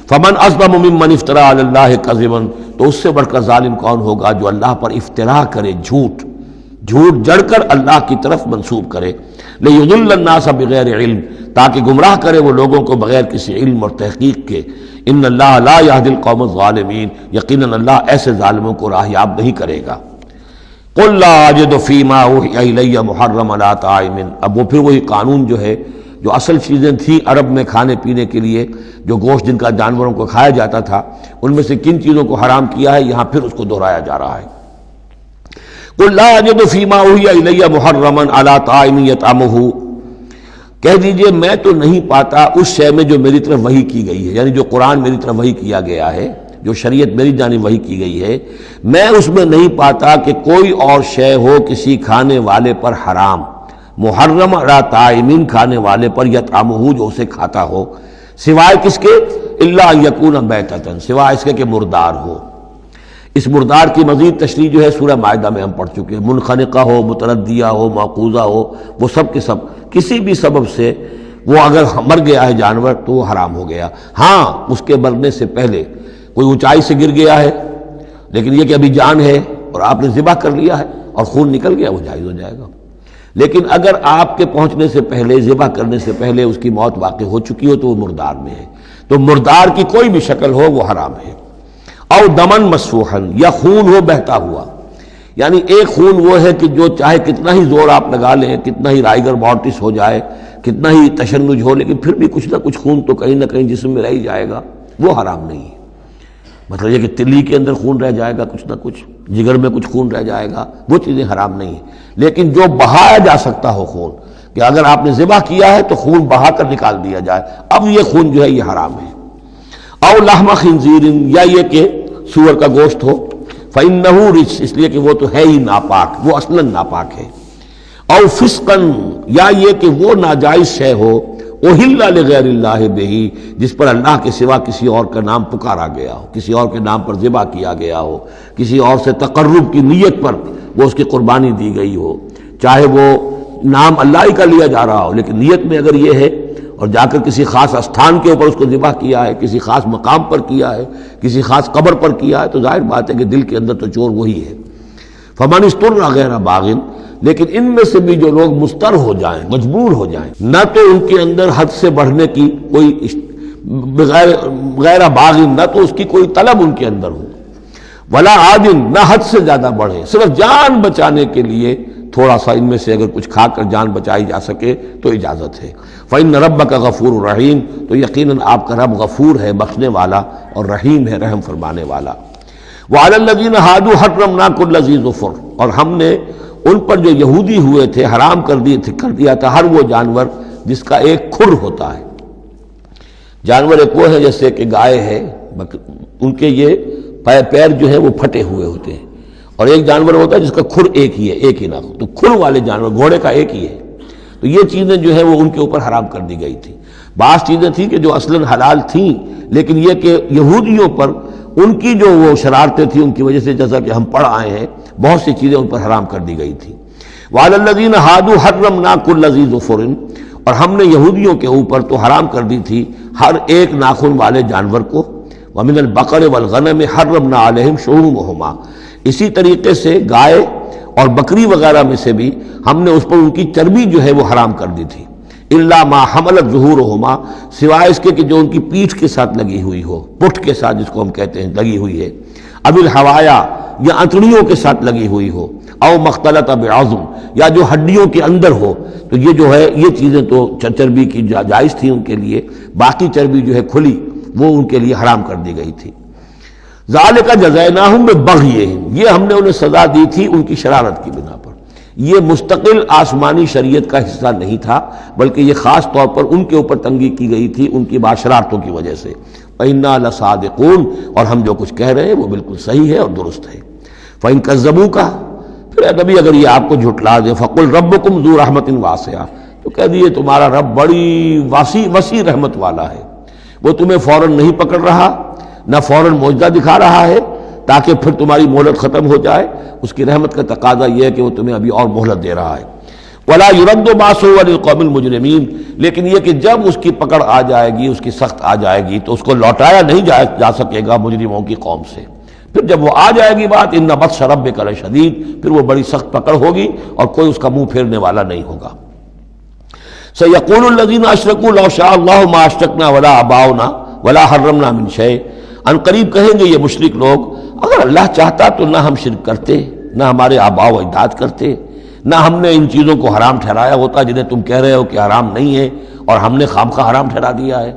فمن اظلم ممن افترى علی اللہ کذبا، تو اس سے بڑھ کر ظالم کون ہوگا جو اللہ پر افترا کرے، جھوٹ جڑ کر اللہ کی طرف منسوب کرے۔ لیضل الناس بغیر علم، تاکہ گمراہ کرے وہ لوگوں کو بغیر کسی علم اور تحقیق کے۔ ان اللہ لا یہدی القوم الظالمین، یقیناً اللہ ایسے ظالموں کو راہیاب نہیں کرے گا۔ قل لا اجد فیما اوحی الی محرما علی طاعم، اب وہ پھر وہی قانون جو ہے، جو اصل چیزیں تھیں عرب میں کھانے پینے کے لیے، جو گوشت جن کا جانوروں کو کھایا جاتا تھا، ان میں سے کن چیزوں کو حرام کیا ہے، یہاں پھر اس کو دہرایا جا رہا ہے۔ قل لا اجد فیما اوحی الی محرما علی طاعم یطعمہ، کہہ دیجئے میں تو نہیں پاتا اس شے میں جو میری طرف وحی کی گئی ہے، یعنی جو قرآن میری طرف وحی کیا گیا ہے، جو شریعت میری جانب وحی کی گئی ہے، میں اس میں نہیں پاتا کہ کوئی اور شے ہو کسی کھانے والے پر حرام، محرم علی طاعم، کھانے والے پر، یطعمہ جو اسے کھاتا ہو، سوائے کس کے؟ الا ان یکون میتۃ، سوائے اس کے کہ مردار ہو۔ اس مردار کی مزید تشریح جو ہے سورہ مائدہ میں ہم پڑھ چکے ہیں، منخنقہ ہو، متردیہ ہو، موقوذہ ہو، وہ سب کے سب کسی بھی سبب سے وہ اگر مر گیا ہے جانور تو وہ حرام ہو گیا۔ ہاں اس کے مرنے سے پہلے کوئی اونچائی سے گر گیا ہے، لیکن یہ کہ ابھی جان ہے اور آپ نے ذبح کر لیا ہے اور خون نکل گیا، وہ جائز ہو جائے گا۔ لیکن اگر آپ کے پہنچنے سے پہلے، ذبح کرنے سے پہلے اس کی موت واقع ہو چکی ہو تو وہ مردار میں ہے، تو مردار کی کوئی بھی شکل ہو وہ حرام ہے۔ او دمن مسفوحا، یا خون ہو بہتا ہوا، یعنی ایک خون وہ ہے کہ جو چاہے کتنا ہی زور آپ لگا لیں، کتنا ہی رائگر مارٹس ہو جائے، کتنا ہی تشنج ہو، لیکن پھر بھی کچھ نہ کچھ خون تو کہیں نہ کہیں جسم میں رہ ہی جائے گا، وہ حرام نہیں ہے۔ مطلب یہ کہ تلی کے اندر خون رہ جائے گا کچھ نہ کچھ، جگر میں کچھ خون رہ جائے گا، وہ چیزیں حرام نہیں ہیں۔ لیکن جو بہایا جا سکتا ہو خون، کہ اگر آپ نے ذبح کیا ہے تو خون بہا کر نکال دیا جائے، اب یہ خون جو ہے یہ حرام ہے۔ او لحم خنزیر، یا یہ کہ سور کا گوشت ہو، فإنہ رجس، اس لیے کہ وہ تو ہے ہی ناپاک، وہ اصلاً ناپاک ہے۔ او فسقاً، یا یہ کہ وہ ناجائز شے ہو، احل لغیر اللہ بہ، جس پر اللہ کے سوا کسی اور کا نام پکارا گیا ہو، کسی اور کے نام پر ذبح کیا گیا ہو، کسی اور سے تقرب کی نیت پر وہ اس کی قربانی دی گئی ہو، چاہے وہ نام اللہ ہی کا لیا جا رہا ہو، لیکن نیت میں اگر یہ ہے اور جا کر کسی خاص استھان کے اوپر اس کو ذبح کیا ہے، کسی خاص مقام پر کیا ہے، کسی خاص قبر پر کیا ہے، تو ظاہر بات ہے کہ دل کے اندر تو چور وہی ہے۔ فمن اضطر غیر باغ، لیکن ان میں سے بھی جو لوگ مضطر ہو جائیں، مجبور ہو جائیں، نہ تو ان کے اندر حد سے بڑھنے کی کوئی غیر باغ، نہ تو اس کی کوئی طلب ان کے اندر ہو، ولا عاد، نہ حد سے زیادہ بڑھے، صرف جان بچانے کے لیے تھوڑا سا ان میں سے اگر کچھ کھا کر جان بچائی جا سکے تو اجازت ہے۔ فإن ربک غفور رحیم، تو یقیناً آپ کا رب غفور ہے، بخشنے والا، اور رحیم ہے، رحم فرمانے والا۔ وعلی الذین ہادوا حرمنا کل ذی ظفر، اور ہم نے ان پر جو یہودی ہوئے تھے حرام کر دیا تھا ہر وہ جانور جس کا ایک کھر ہوتا ہے۔ جانور ایک وہ ہے جیسے کہ گائے ہے، ان کے یہ پیر جو ہے وہ پھٹے ہوئے ہوتے ہیں، اور ایک جانور ہوتا ہے جس کا کھر ایک ہی ہے، ایک ہی نہ ہو، تو کھر والے جانور گھوڑے کا ایک ہی ہے، تو یہ چیزیں جو ہے وہ ان کے اوپر حرام کر دی گئی تھی۔ بعض چیزیں تھیں کہ جو اصلاً حلال تھیں، لیکن یہ کہ یہودیوں پر ان کی جو وہ شرارتیں تھیں ان کی وجہ سے، جیسا کہ ہم پڑھ آئے ہیں، بہت سی چیزیں ان پر حرام کر دی گئی تھی۔ وعلی الذین ہادوا حرمنا کل ذی ظفر، اور ہم نے یہودیوں کے اوپر تو حرام کر دی تھی ہر ایک ناخن والے جانور کو۔ ومن البقر والغنم حرمنا علیہم شحومہما، اسی طریقے سے گائے اور بکری وغیرہ میں سے بھی ہم نے اس پر ان کی چربی جو ہے وہ حرام کر دی تھی۔ الا ما حملت ظہورہما، سوائے اس کے کہ جو ان کی پیٹھ کے ساتھ لگی ہوئی ہو، پٹھ کے ساتھ جس کو ہم کہتے ہیں لگی ہوئی ہے، اب الحوایا، یا انتڑیوں کے ساتھ لگی ہوئی ہو، او مختلط بعظم، یا جو ہڈیوں کے اندر ہو، تو یہ جو ہے یہ چیزیں تو چربی کی جائز تھی ان کے لیے، باقی چربی جو ہے کھلی وہ ان کے لیے حرام کر دی گئی تھی۔ ذالک جزیناہم ببغیہم، یہ ہم نے انہیں سزا دی تھی ان کی شرارت کی بنا پر۔ یہ مستقل آسمانی شریعت کا حصہ نہیں تھا، بلکہ یہ خاص طور پر ان کے اوپر تنگی کی گئی تھی ان کی شرارتوں کی وجہ سے۔ وَإِنَّا لَصَادِقُونَ، اور ہم جو کچھ کہہ رہے ہیں وہ بالکل صحیح ہے اور درست ہے۔ فَإِن كَذَّبُوكَ، پھر اے نبی اگر یہ آپ کو جھٹلا دے، فَقُلْ رَبُّكُمْ ذُو رَحْمَةٍ وَاسِعَةٍ، تو کہہ دیے تمہارا رب بڑی وسیع رحمت والا ہے، وہ تمہیں فوراً نہیں پکڑ رہا، نہ فوراً معجزہ دکھا رہا ہے تاکہ پھر تمہاری مہلت ختم ہو جائے، اس کی رحمت کا تقاضا یہ ہے کہ وہ تمہیں ابھی اور مہلت دے رہا ہے۔ وَلَا يُرَدُّ بَأْسُهُ عَنِ الْقَوْمِ الْمُجْرِمِينَ، لیکن یہ کہ جب اس کی پکڑ آ جائے گی، اس کی سخت آ جائے گی، تو اس کو لوٹایا نہیں جا سکے گا مجرموں کی قوم سے۔ پھر جب وہ آ جائے گی بات، إِنَّ بَطْشَ رَبِّكَ لَشَدِيدٌ، پھر وہ بڑی سخت پکڑ ہوگی اور کوئی اس کا منہ پھیرنے والا نہیں ہوگا۔ سَيَقُولُ الَّذِينَ أَشْرَكُوا لَوْ شَاءَ اللَّهُ مَا أَشْرَكْنَا وَلَا آبَاؤُنَا وَلَا حَرَّمْنَا مِنْ شَيْءٍ، ان قریب کہیں گے یہ مشرک لوگ، اگر اللہ چاہتا تو نہ ہم شرک کرتے، نہ ہمارے آباء و اجداد کرتے، نہ ہم نے ان چیزوں کو حرام ٹھہرایا ہوتا جنہیں تم کہہ رہے ہو کہ حرام نہیں ہے اور ہم نے خامخواہ حرام ٹھہرا دیا ہے۔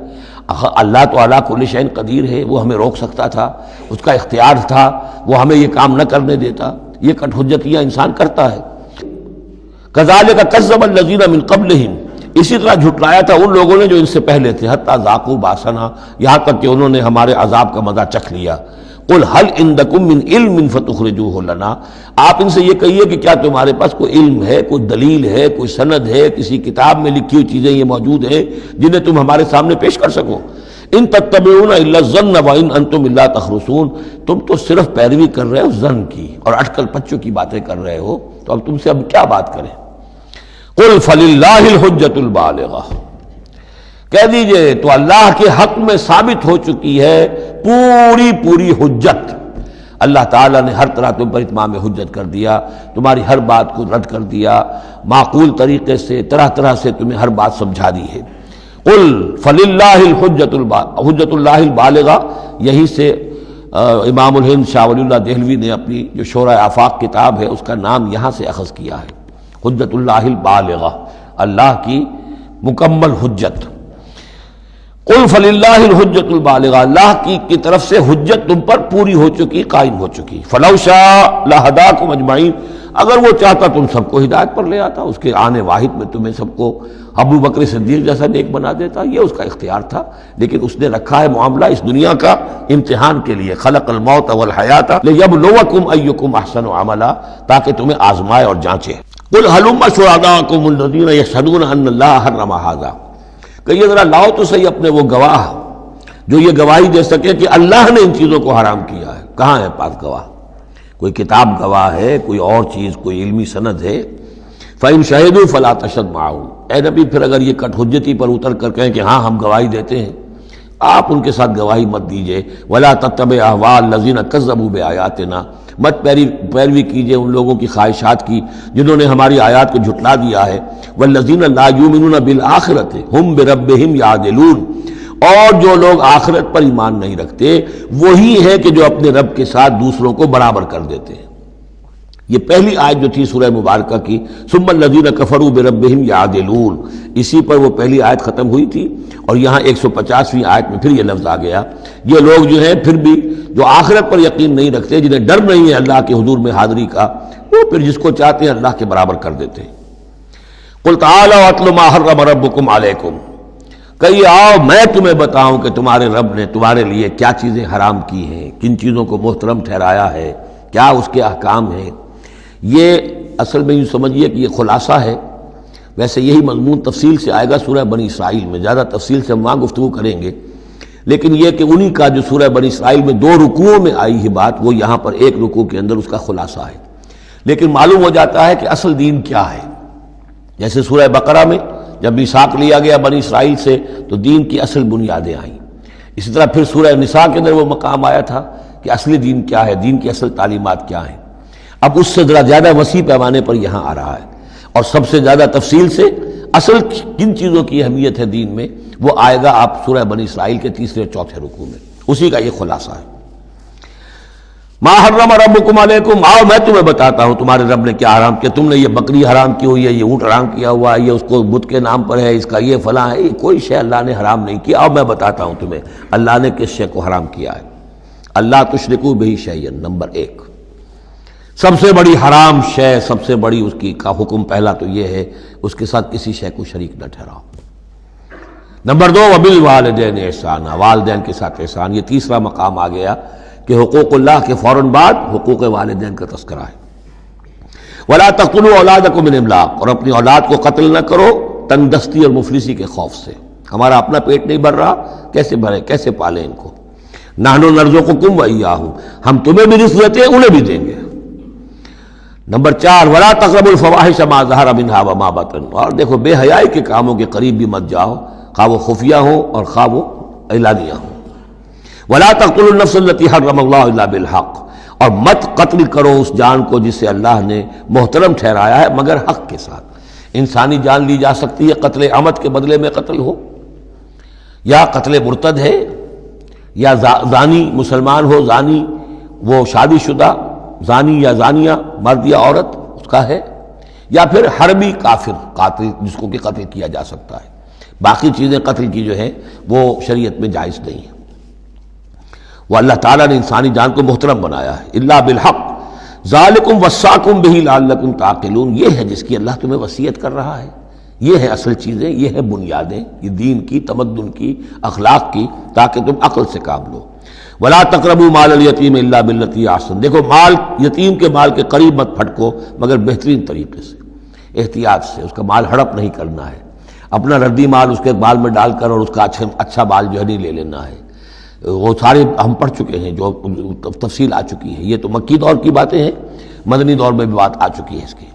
اللہ تو علی کل شیء قدیر ہے، وہ ہمیں روک سکتا تھا، اس کا اختیار تھا، وہ ہمیں یہ کام نہ کرنے دیتا۔ یہ کٹ حجتیاں انسان کرتا ہے۔ کذالک کذب الذین من قبلہم، اسی طرح جھٹلایا تھا ان لوگوں نے جو ان سے پہلے تھے، حتی ذاقوا باسنا، یہاں تک کہ انہوں نے ہمارے عذاب کا مزہ چکھ لیا۔ قل هل عندکم من علم فتخرجوہ لنا، آپ ان سے یہ کہیے کہ کیا تمہارے پاس کوئی علم ہے، کوئی دلیل ہے، کوئی سند ہے، کسی کتاب میں لکھی ہوئی چیزیں یہ موجود ہیں جنہیں تم ہمارے سامنے پیش کر سکو۔ ان تتبعون الا الظن وان انتم الا تخرصون، تم تو صرف پیروی کر رہے ہو ظن کی اور اٹکل پچوں کی باتیں کر رہے ہو، تو اب تم سے اب کیا بات کریں۔ قل فللہ الحجۃ البالغہ، کہہ دیجئے تو اللہ کے حق میں ثابت ہو چکی ہے پوری حجت۔ اللہ تعالیٰ نے ہر طرح تم پر اتمام حجت کر دیا، تمہاری ہر بات کو رد کر دیا، معقول طریقے سے طرح سے تمہیں ہر بات سمجھا دی ہے۔ قل فللہ حجت اللہ البالغہ، یہی سے امام الہند شاہ ولی اللہ دہلوی نے اپنی جو شورۂ آفاق کتاب ہے اس کا نام یہاں سے اخذ کیا ہے، حجت اللہ البالغہ، اللہ کی مکمل حجت۔ قل فللہ الحجت البالغہ، اللہ کی طرف سے حجت تم پر پوری ہو چکی، قائم ہو چکی۔ فلو شاء لہداکم اجمعین، اگر وہ چاہتا تم سب کو ہدایت پر لے آتا، اس کے آنے واحد میں تمہیں سب کو ابو بکر صدیق جیسا نیک بنا دیتا، یہ اس کا اختیار تھا، لیکن اس نے رکھا ہے معاملہ اس دنیا کا امتحان کے لیے۔ خلق الموت والحیات لیبلوکم ایکم احسن عملا، تاکہ تمہیں آزمائے اور جانچے۔ قل ہلم شہداءکم الذین یشہدون ان اللہ حرم ھذا، کہیے ذرا لاؤ تو صحیح اپنے وہ گواہ جو یہ گواہی دے سکے کہ اللہ نے ان چیزوں کو حرام کیا ہے۔ کہاں ہے پاس گواہ؟ کوئی کتاب گواہ ہے، کوئی اور چیز، کوئی علمی سند ہے؟ فَإِن شَهِدُوا فَلَا تَشْهَدْ مَعَهُمْ، اے نبی پھر اگر یہ کٹ حجتی پر اتر کر کہیں کہ ہاں ہم گواہی دیتے ہیں، آپ ان کے ساتھ گواہی مت دیجئے. وَلَا تَتَّبِعْ أَهْوَاءَ الَّذِينَ كَذَّبُوا بِآيَاتِنَا، مت پیروی کیجئے ان لوگوں کی خواہشات کی جنہوں نے ہماری آیات کو جھٹلا دیا ہے. وَالَّذِينَ لَا يُؤْمِنُونَ بِالْآخِرَةِ هُمْ بِرَبِّهِمْ يَعْدِلُونَ، اور جو لوگ آخرت پر ایمان نہیں رکھتے وہی ہے کہ جو اپنے رب کے ساتھ دوسروں کو برابر کر دیتے ہیں. یہ پہلی آیت جو تھی سورہ مبارکہ کی ثم الذین کفروا بربہم یعدلون، اسی پر وہ پہلی آیت ختم ہوئی تھی، اور یہاں 150ویں آیت میں پھر یہ لفظ آ گیا. یہ لوگ جو ہیں پھر بھی جو آخرت پر یقین نہیں رکھتے، جنہیں ڈر نہیں ہے اللہ کے حضور میں حاضری کا، وہ پھر جس کو چاہتے ہیں اللہ کے برابر کر دیتے ہیں. قل تعالوا اتل ما حرم ربکم علیکم، کہیے آؤ میں تمہیں بتاؤں کہ تمہارے رب نے تمہارے لیے کیا چیزیں حرام کی ہیں، کن چیزوں کو محترم ٹھہرایا ہے، کیا اس کے احکام ہیں. یہ اصل میں یوں سمجھیے کہ یہ خلاصہ ہے. ویسے یہی مضمون تفصیل سے آئے گا سورہ بنی اسرائیل میں، زیادہ تفصیل سے ہم وہاں گفتگو کریں گے، لیکن یہ کہ انہی کا جو سورہ بنی اسرائیل میں 2 رکوعوں میں آئی ہے بات، وہ یہاں پر 1 رکوع کے اندر اس کا خلاصہ ہے. لیکن معلوم ہو جاتا ہے کہ اصل دین کیا ہے. جیسے سورہ بقرہ میں جب میثاق لیا گیا بنی اسرائیل سے تو دین کی اصل بنیادیں آئیں. اسی طرح پھر سورہ نساء کے اندر وہ مقام آیا تھا کہ اصلی دین کیا ہے، دین کی اصل تعلیمات کیا ہیں. اب اس سے ذرا زیادہ وسیع پیمانے پر یہاں آ رہا ہے، اور سب سے زیادہ تفصیل سے اصل کن چیزوں کی اہمیت ہے دین میں وہ آئے گا آپ سورہ بنی اسرائیل کے 3 اور 4 رکوع میں. اسی کا یہ خلاصہ ہے. ما حرم ربکم علیکم، آؤ میں تمہیں بتاتا ہوں تمہارے رب نے کیا حرام کیا. تم نے یہ بکری حرام کی ہوئی ہے، یہ اونٹ حرام کیا ہوا ہے، یہ اس کو بت کے نام پر ہے، اس کا یہ فلاں ہے. یہ کوئی شے اللہ نے حرام نہیں کیا. آؤ میں بتاتا ہوں تمہیں اللہ نے کس شے کو حرام کیا ہے. اللہ تشرکوا بہ شیئا، نمبر 1 سب سے بڑی حرام شے، سب سے بڑی اس کی کا حکم پہلا تو یہ ہے اس کے ساتھ کسی شے کو شریک نہ ٹھہراؤ. نمبر 2 وبالوالدین احسانا، والدین کے ساتھ احسان. یہ تیسرا مقام آ گیا کہ حقوق اللہ کے فوراً بعد حقوق والدین کا تذکرہ ہے. ولا تقتلوا اولادکم من املاق، اور اپنی اولاد کو قتل نہ کرو تنگدستی اور مفلسی کے خوف سے. ہمارا اپنا پیٹ نہیں بھر رہا، کیسے بھرے، کیسے پالیں ان کو. نحن نرزقکم وایاہم، ہم تمہیں بھی رزق دیتے ہیں انہیں بھی دیں گے. نمبر 4 ولا تقربوا الفواحش ما ظهر منها وما بطن، اور دیکھو بے حیائی کے کاموں کے قریب بھی مت جاؤ، خواہ وہ خفیہ ہو اور خواہ وہ اعلانیہ ہو. ولا تقتلوا النفس التي حرم الله الا بالحق، اور مت قتل کرو اس جان کو جسے اللہ نے محترم ٹھہرایا ہے مگر حق کے ساتھ. انسانی جان لی جا سکتی ہے قتل عمد کے بدلے میں قتل ہو، یا قتل مرتد ہے، یا زانی مسلمان ہو، زانی وہ شادی شدہ زانی یا زانیہ مرد یا عورت اس کا ہے، یا پھر حربی کافر قاتل جس کو کہ قتل کیا جا سکتا ہے. باقی چیزیں قتل کی جو ہیں وہ شریعت میں جائز نہیں ہیں. وہ اللہ تعالیٰ نے انسانی جان کو محترم بنایا ہے. الا بالحق ذالکم وصاکم بہ لعلکم تعقلون، یہ ہے جس کی اللہ تمہیں وصیت کر رہا ہے. یہ ہے اصل چیزیں، یہ ہے بنیادیں، یہ دین کی، تمدن کی، اخلاق کی، تاکہ تم عقل سے کام لو. ولا تقربوا مال الیتیم الا بالتی احسن، دیکھو مال یتیم کے مال کے قریب مت پھٹکو مگر بہترین طریقے سے، احتیاط سے. اس کا مال ہڑپ نہیں کرنا ہے، اپنا ردی مال اس کے بال میں ڈال کر اور اس کا اچھا مال جو ہے نہیں لے لینا ہے. وہ سارے ہم پڑھ چکے ہیں، جو تفصیل آ چکی ہے. یہ تو مکی دور کی باتیں ہیں، مدنی دور میں بھی بات آ چکی ہے اس کی.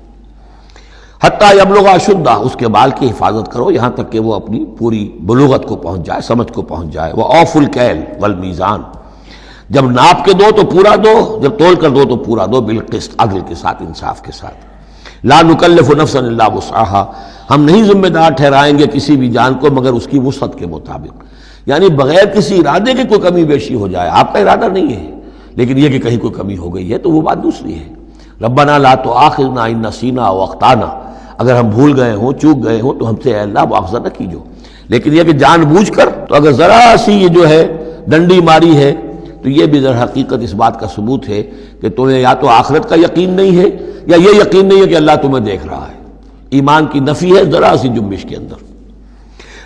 حتیٰ یبلغ اشدہ، اس کے بال کی حفاظت کرو یہاں تک کہ وہ اپنی پوری بلوغت کو پہنچ جائے، سمجھ کو پہنچ جائے. وَأَوْفُوا الْكَيْلَ وَالْمِيزَانَ، جب ناپ کے دو تو پورا دو، جب تول کر دو تو پورا دو، بالقسط، عدل کے ساتھ، انصاف کے ساتھ. لا نکلف نفسا الا وسعها، ہم نہیں ذمہ دار ٹھہرائیں گے کسی بھی جان کو مگر اس کی وسعت کے مطابق. یعنی بغیر کسی ارادے کے کوئی کمی بیشی ہو جائے، آپ کا ارادہ نہیں ہے لیکن یہ کہ کہیں کوئی کمی ہو گئی ہے تو وہ بات دوسری ہے. ربنا لا تؤاخذنا ان نسینا او اخطانا، اگر ہم بھول گئے ہوں، چوک گئے ہوں تو ہم سے اے اللہ مؤاخذہ نہ کیجو. لیکن یہ کہ جان بوجھ کر، تو اگر ذرا سی یہ جو ہے ڈنڈی ماری ہے تو یہ بھی در حقیقت اس بات کا ثبوت ہے کہ تمہیں یا تو آخرت کا یقین نہیں ہے یا یہ یقین نہیں ہے کہ اللہ تمہیں دیکھ رہا ہے. ایمان کی نفی ہے ذرا سی جنبش کے اندر.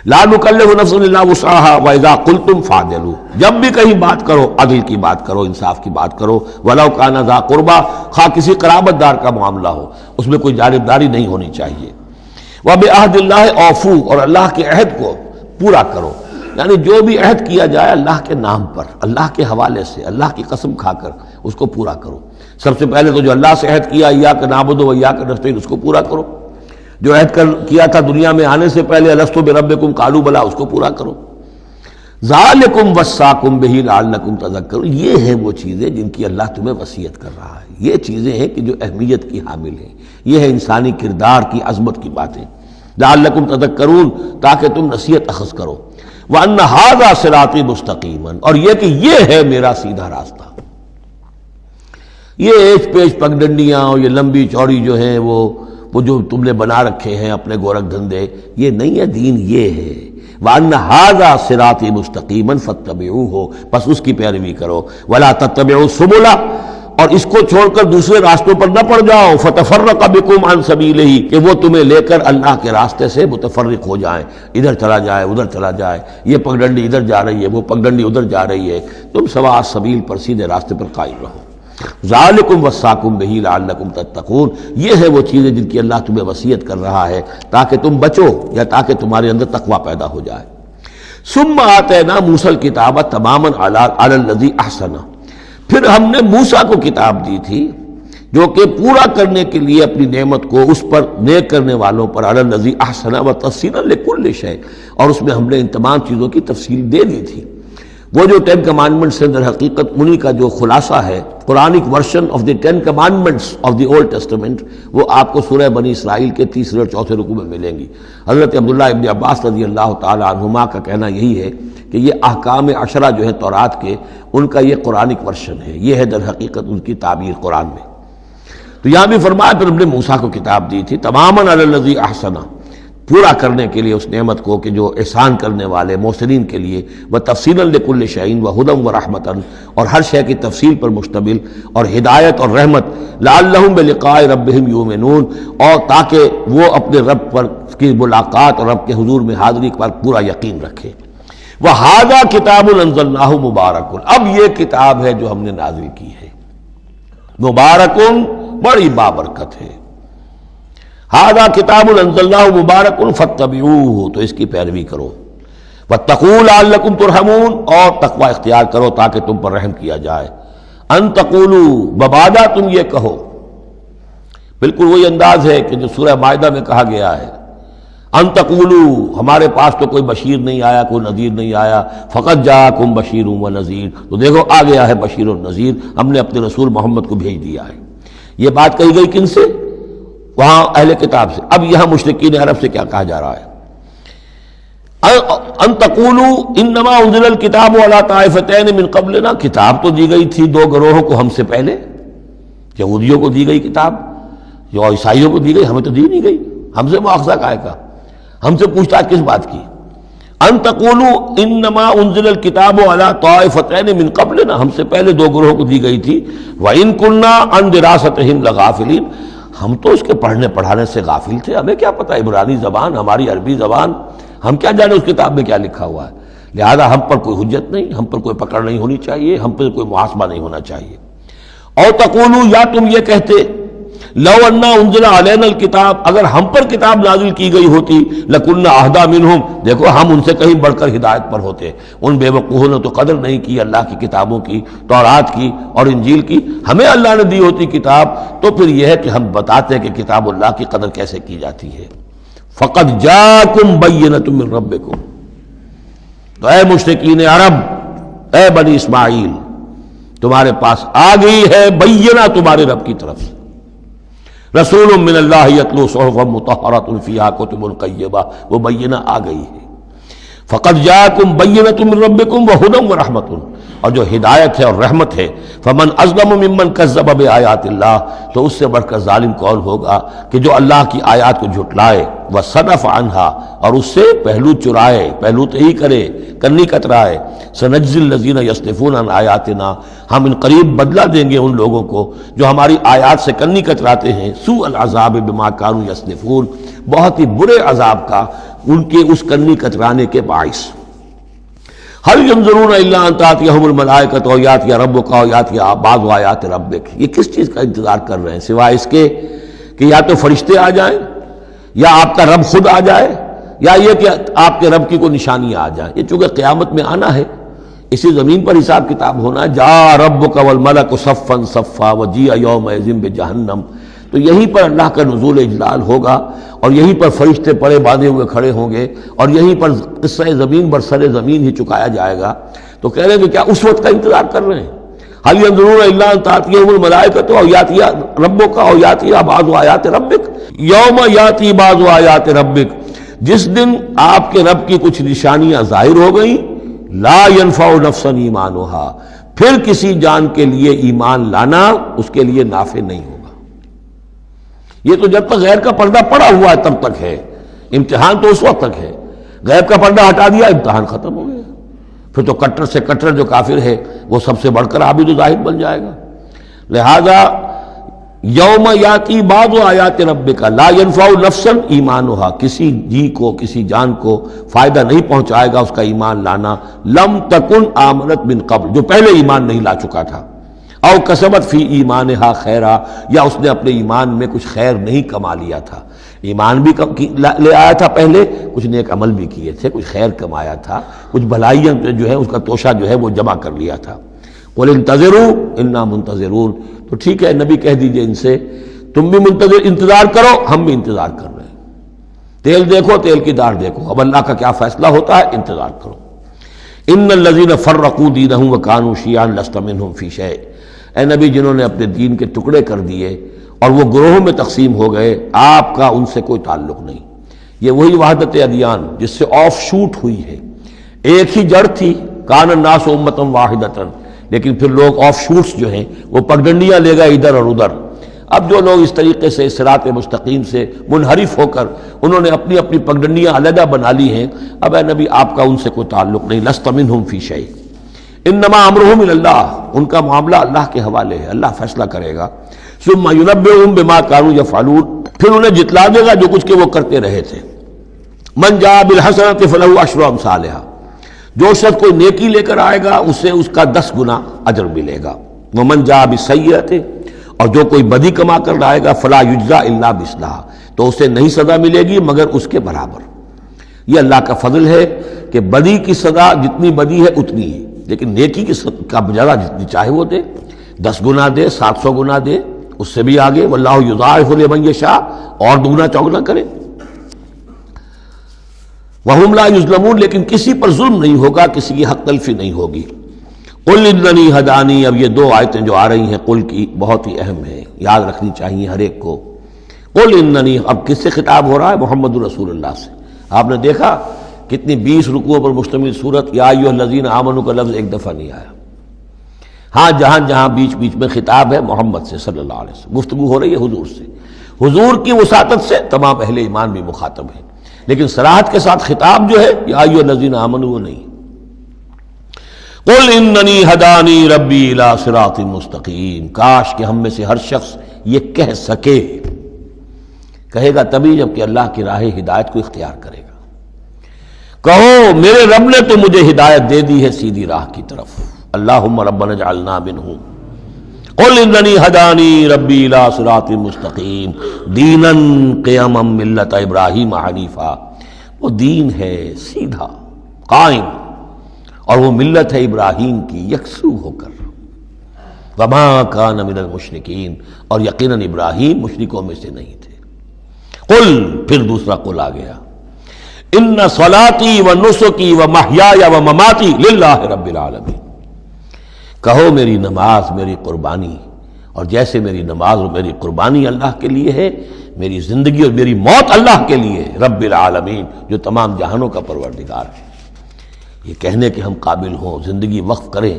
لا نکلف نفسا الا وسعها واذا قلتم فاعدلوا، جب بھی کہیں بات کرو عدل کی بات کرو، انصاف کی بات کرو. ولو کان ذا قربا، خواہ کسی قرابت دار کا معاملہ ہو، اس میں کوئی جانبداری نہیں ہونی چاہیے. وبعہد اللہ اوفوا، اور اللہ کے عہد کو پورا کرو. یعنی جو بھی عہد کیا جائے اللہ کے نام پر، اللہ کے حوالے سے، اللہ کی قسم کھا کر اس کو پورا کرو. سب سے پہلے تو جو اللہ سے عہد کیا ایاک نعبد و ایاک نستعین، اس کو پورا کرو. جو عہد کیا تھا دنیا میں آنے سے پہلے الستو بربکم قالوا بلا، اس کو پورا کرو۔ ذالکم وصاکم بہ لعلکم تذکرون، یہ ہیں وہ چیزیں جن کی اللہ تمہیں وصیت کر رہا ہے۔ یہ چیزیں ہیں کہ جو اہمیت کی حامل ہیں، یہ ہے انسانی کردار کی عظمت کی باتیں، لعلکم تذکرون، تاکہ تم نصیحت اخذ کرو۔ وَأَنَّ هَذَا صِرَاطِي مُسْتَقِيمًا، اور یہ کہ یہ ہے میرا سیدھا راستہ۔ یہ ایچ پیچ پگڈنڈیاں اور یہ لمبی چوڑی جو ہیں وہ جو تم نے بنا رکھے ہیں اپنے گورکھ دھندے، یہ نہیں ہے دین، یہ ہے وَأَنَّ هَذَا صِرَاطِي مُسْتَقِيمًا فَاتَّبِعُوهُ، بس اس کی پیروی کرو۔ وَلَا تَتَّبِعُوا السُّبُلَ، اور اس کو چھوڑ کر دوسرے راستوں پر نہ پڑ جاؤ، فَتَفَرَّقَ بِكُمْ عَنْ سَبِيلِهِ، کہ وہ تمہیں لے کر اللہ کے راستے سے متفرق ہو جائیں، ادھر چلا جائے ادھر چلا جائے، یہ پگڈنڈی ادھر جا رہی ہے وہ پگڈنڈی ادھر جا رہی ہے، تم سواء السبیل پر سیدھے راستے پر قائم رہو۔ ذالکم وصاکم بہ لعلکم تتقون، یہ ہے وہ چیزیں جن کی اللہ تمہیں وصیت کر رہا ہے تاکہ تم بچو یا تاکہ تمہارے اندر تقوی پیدا ہو جائے۔ ثم آتینا موسیٰ الکتاب تماما علی الذی احسن، پھر ہم نے موسیٰ کو کتاب دی تھی جو کہ پورا کرنے کے لیے اپنی نعمت کو اس پر نیک کرنے والوں پر، علی الذی احسن وتفصیلا لکل شیء، اور اس میں ہم نے ان تمام چیزوں کی تفصیل دے دی تھی۔ وہ جو 10 کمانڈمنٹس ہیں در حقیقت انہی کا جو خلاصہ ہے، Quranic version of the 10 commandments of the old testament, وہ آپ کو سورہ بنی اسرائیل کے 3 اور 4 رکوع میں ملیں گی۔ حضرت عبداللہ ابن عباس رضی اللہ تعالی عنہما کا کہنا یہی ہے کہ یہ احکام عشرہ جو ہے تورات کے، ان کا یہ قرآنک ورژن ہے، یہ ہے در حقیقت ان کی تعبیر قرآن میں۔ تو یہاں بھی فرمایا پھر ہم نے موسیٰ کو کتاب دی تھی تماما علی الذی احسن، پورا کرنے کے لیے اس نعمت کو کہ جو احسان کرنے والے محسنین کے لیے، وتفصیلا لکل شیء وہدی ورحمۃ، اور ہر شے کی تفصیل پر مشتمل اور ہدایت اور رحمت، لعلہم بلقاء ربہم یؤمنون، اور تاکہ وہ اپنے رب پر کی ملاقات اور رب کے حضور میں حاضری پر پورا یقین رکھے۔ وہذا کتاب انزلناہ مبارک، اب یہ کتاب ہے جو ہم نے نازل کی ہے، مبارک، بڑی بابرکت ہے۔ ھذا کتاب انزلناہ مبارک فاتبعوہ، تو اس کی پیروی کرو۔ واتقوا لعلکم ترحمون، اور تقوی اختیار کرو تاکہ تم پر رحم کیا جائے۔ ان تقولوا، مبادا تم یہ کہو، بالکل وہی انداز ہے کہ جو سورہ مائدہ میں کہا گیا ہے، ان تقولوا، ہمارے پاس تو کوئی بشیر نہیں آیا، کوئی نذیر نہیں آیا، فقط جاءکم بشیر و نذیر، تو دیکھو آ گیا ہے بشیر و نذیر، ہم نے اپنے رسول محمد کو بھیج دیا ہے۔ یہ بات کہی گئی کن سے؟ وہاں اہل کتاب سے۔ اب یہاں مشرکین عرب سے کیا کہا جا رہا ہے؟ ان تقولوا انما انزل الکتاب علی طائفتین من قبلنا، کتاب تو دی گئی تھی 2 گروہوں کو ہم سے پہلے، یہودیوں کو دی گئی کتاب، جو عیسائیوں کو دی گئی، ہمیں تو دی نہیں گئی، ہم سے مواخذہ کائے کا، ہم سے پوچھتاچھ کس بات کی؟ ان تقولوا انما انزل الکتاب علی طائفتین من قبلنا، ہم سے پہلے 2 گروہوں کو دی گئی تھی، وان كنا عن دراستہم لغافلین، ہم تو اس کے پڑھنے پڑھانے سے غافل تھے، ہمیں کیا پتہ عبرانی زبان، ہماری عربی زبان، ہم کیا جانے اس کتاب میں کیا لکھا ہوا ہے، لہذا ہم پر کوئی حجت نہیں، ہم پر کوئی پکڑ نہیں ہونی چاہیے، ہم پر کوئی محاسبہ نہیں ہونا چاہیے۔ اور تقولوا، یا تم یہ کہتے، لو انا انزل علینا الکتاب، اگر ہم پر کتاب نازل کی گئی ہوتی، لکنا اہدی منہم، دیکھو ہم ان سے کہیں بڑھ کر ہدایت پر ہوتے۔ ان بے وقوفوں نے تو قدر نہیں کی اللہ کی کتابوں کی، تورات کی اور انجیل کی، ہمیں اللہ نے دی ہوتی کتاب تو پھر یہ ہے کہ ہم بتاتے کہ کتاب اللہ کی قدر کیسے کی جاتی ہے۔ فقد جاءکم بینۃ من ربکم، تو اے مشرکین عرب، اے بنی اسماعیل، تمہارے پاس آ گئی ہے بینہ تمہارے رب کی طرف سے، رسول من اللہ یتلو صحفا مطہرۃ فیہا کتب قیمہ، وہ بینہ آ گئی ہے۔ فقد جاءکم بینۃ من ربکم وہدی ورحمۃ، اور جو ہدایت ہے اور رحمت ہے، فمن اظلم ممن کذب بآیات اللہ، تو اس سے بڑھ کر ظالم کون ہوگا کہ جو اللہ کی آیات کو جھٹلائے، وصدف عنہا، اور اس سے پہلو چرائے، پہلو تہی کرے، کنی کترائے۔ سنجزی الذین یصدفون عن آیاتنا، ہم ان قریب بدلہ دیں گے ان لوگوں کو جو ہماری آیات سے کنی کتراتے ہیں، سوء العذاب بما کانوا یصدفون، بہت ہی برے عذاب کا ان کے اس کنی کترانے کے باعث۔ هل ينظرون الا ان تاتيهم الملائکۃ او یاتی ربک او یاتی بعض آیات ربک، یہ کس چیز کا انتظار کر رہے ہیں سوائے اس کے کہ یا تو فرشتے آ جائیں، یا آپ کا رب خود آ جائے، یا یہ کہ آپ کے رب کی کوئی نشانیاں آ جائیں۔ یہ چونکہ قیامت میں آنا ہے، اسی زمین پر حساب کتاب ہونا ہے، جاء ربک والملک صفا صفا وجیء یومئذ بجہنم، تو تو یہیں پر اللہ کا نزول اجلال ہوگا، اور یہیں پر فرشتے پڑے باندھے ہوئے کھڑے ہوں گے، اور یہیں پر قصہ زمین بر سر زمین ہی چکایا جائے گا۔ تو کہہ رہے ہیں کہ کیا اس وقت کا انتظار کر رہے ہیں؟ هل ينظرون الا ان تاتيهم الملائكة او ياتي ربك او ياتي بعض آیات ربك یوم یاتی بعض آیات ربک، جس دن آپ کے رب کی کچھ نشانیاں ظاہر ہو گئیں، لا ينفع نفسا ایمانها، پھر کسی جان کے لیے ایمان لانا اس کے لیے نافع نہیں ہوگا۔ یہ تو جب تک غیر کا پردہ پڑا ہوا ہے تب تک ہے، امتحان تو اس وقت تک ہے۔ غیب کا پردہ ہٹا دیا، امتحان ختم ہو گیا، پھر تو کٹر سے کٹر جو کافر ہے وہ سب سے بڑھ کر عابد و زاہد بن جائے گا۔ لہذا یوم یاتی بعض آیات ربک لا ينفع نفسا ایمانها، کسی جی کو کسی جان کو فائدہ نہیں پہنچائے گا اس کا ایمان لانا، لم تکن آمنت من قبل، جو پہلے ایمان نہیں لا چکا تھا، او کسبت فی ایمانها خیرا، یا اس نے اپنے ایمان میں کچھ خیر نہیں کما لیا تھا۔ ایمان بھی لے آیا تھا پہلے، کچھ نیک عمل بھی کیے تھے، کچھ خیر کمایا تھا، کچھ بھلائیاں جو ہے اس کا توشہ جو ہے وہ جمع کر لیا تھا۔ قل انتظروا انا منتظرون، تو ٹھیک ہے نبی کہہ دیجئے ان سے تم بھی انتظار کرو، ہم بھی انتظار کر رہے ہیں۔ تیل دیکھو تیل کی دار دیکھو، اب اللہ کا کیا فیصلہ ہوتا ہے، انتظار کرو۔ ان الذین فرقوا دینہم وکانوا شیعا لست منہم فی شیء، اے نبی جنہوں نے اپنے دین کے ٹکڑے کر دیے اور وہ گروہوں میں تقسیم ہو گئے، آپ کا ان سے کوئی تعلق نہیں۔ یہ وہی وحدت ادیان جس سے آف شوٹ ہوئی ہے، ایک ہی جڑ تھی، کان الناس امۃ واحدۃ، لیکن پھر لوگ آف شوٹس جو ہیں وہ پگڈنڈیاں لے گئے ادھر اور ادھر۔ اب جو لوگ اس طریقے سے صراط مستقیم سے منحرف ہو کر انہوں نے اپنی اپنی پگڈنڈیاں علیحدہ بنا لی ہیں، اب اے نبی آپ کا ان سے کوئی تعلق نہیں، لست منہم فی شیء، انما امرہم الی اللہ، ان کا معاملہ اللہ کے حوالے ہے، اللہ فیصلہ کرے گا۔ ثم ینبئہم بما کانوا یفعلون، پھر انہیں جتلا دے گا جو کچھ کہ وہ کرتے رہے تھے۔ من جاء بالحسنۃ فلہ عشر امثالھا، جو شخص کوئی نیکی لے کر آئے گا اسے اس کا 10 گنا اجر ملے گا۔ ومن جاء بالسیئۃ، اور جو کوئی بدی کما کر لائے گا فلا یجزا الا مثلھا، تو اسے نہیں سزا ملے گی مگر اس کے برابر۔ یہ اللہ کا فضل ہے کہ بدی کی سزا جتنی بدی ہے اتنی ہے، لیکن نیکی کی کا بجا جتنی چاہے وہ دے، 10 گنا دے، 700 گنا دے، اس سے بھی آگے، واللہ یضاعف لمن یشاء، اور دگنا چوگنا کرے۔ وہم لا یظلمون، لیکن کسی پر ظلم نہیں ہوگا، کسی کی حق تلفی نہیں ہوگی۔ قل اننی ہدانی، اب یہ 2 آیتیں جو آ رہی ہیں قل کی بہت ہی اہم ہیں، یاد رکھنی چاہیے ہر ایک کو۔ قل اننی، اب کس سے خطاب ہو رہا ہے؟ محمد رسول اللہ سے۔ آپ نے دیکھا کتنی 20 رکوعوں پر مشتمل سورت یا ایھا الذین آمنوا کا لفظ ایک دفعہ نہیں آیا۔ ہاں جہاں جہاں بیچ بیچ میں خطاب ہے محمد سے صلی اللہ علیہ وسلم، گفتگو ہو رہی ہے حضور سے، حضور کی وساطت سے تمام اہل ایمان بھی مخاطب ہیں، لیکن صراحت کے ساتھ خطاب جو ہے یا ایھا الذین آمنوا وہ نہیں۔ قل اننی ہدانی ربی الی صراط مستقیم، کاش کہ ہم میں سے ہر شخص یہ کہہ سکے، کہے گا تبھی جب کہ اللہ کی راہ ہدایت کو اختیار کرے گا۔ کہو میرے رب نے تو مجھے ہدایت دے دی ہے سیدھی راہ کی طرف، اللہم ربنا اجعلنا منہم۔ قل اننی ہدانی ربی الی صراط مستقیم دینا قیما ملت ابراہیم حنیفا، وہ دین ہے سیدھا قائم، اور وہ ملت ہے ابراہیم کی یکسو ہو کر، وما کان من المشرکین، اور یقیناً ابراہیم مشرکوں میں سے نہیں تھے۔ قل، پھر دوسرا قل آ گیا، ان صلاتی و نسکی و محیای و مماتی للہ رب العالمین، کہو میری نماز میری قربانی، اور جیسے میری نماز اور میری قربانی اللہ کے لیے ہے، میری زندگی اور میری موت اللہ کے لیے ہے، رب العالمین جو تمام جہانوں کا پروردگار ہے۔ یہ کہنے کے ہم قابل ہوں، زندگی وقف کریں،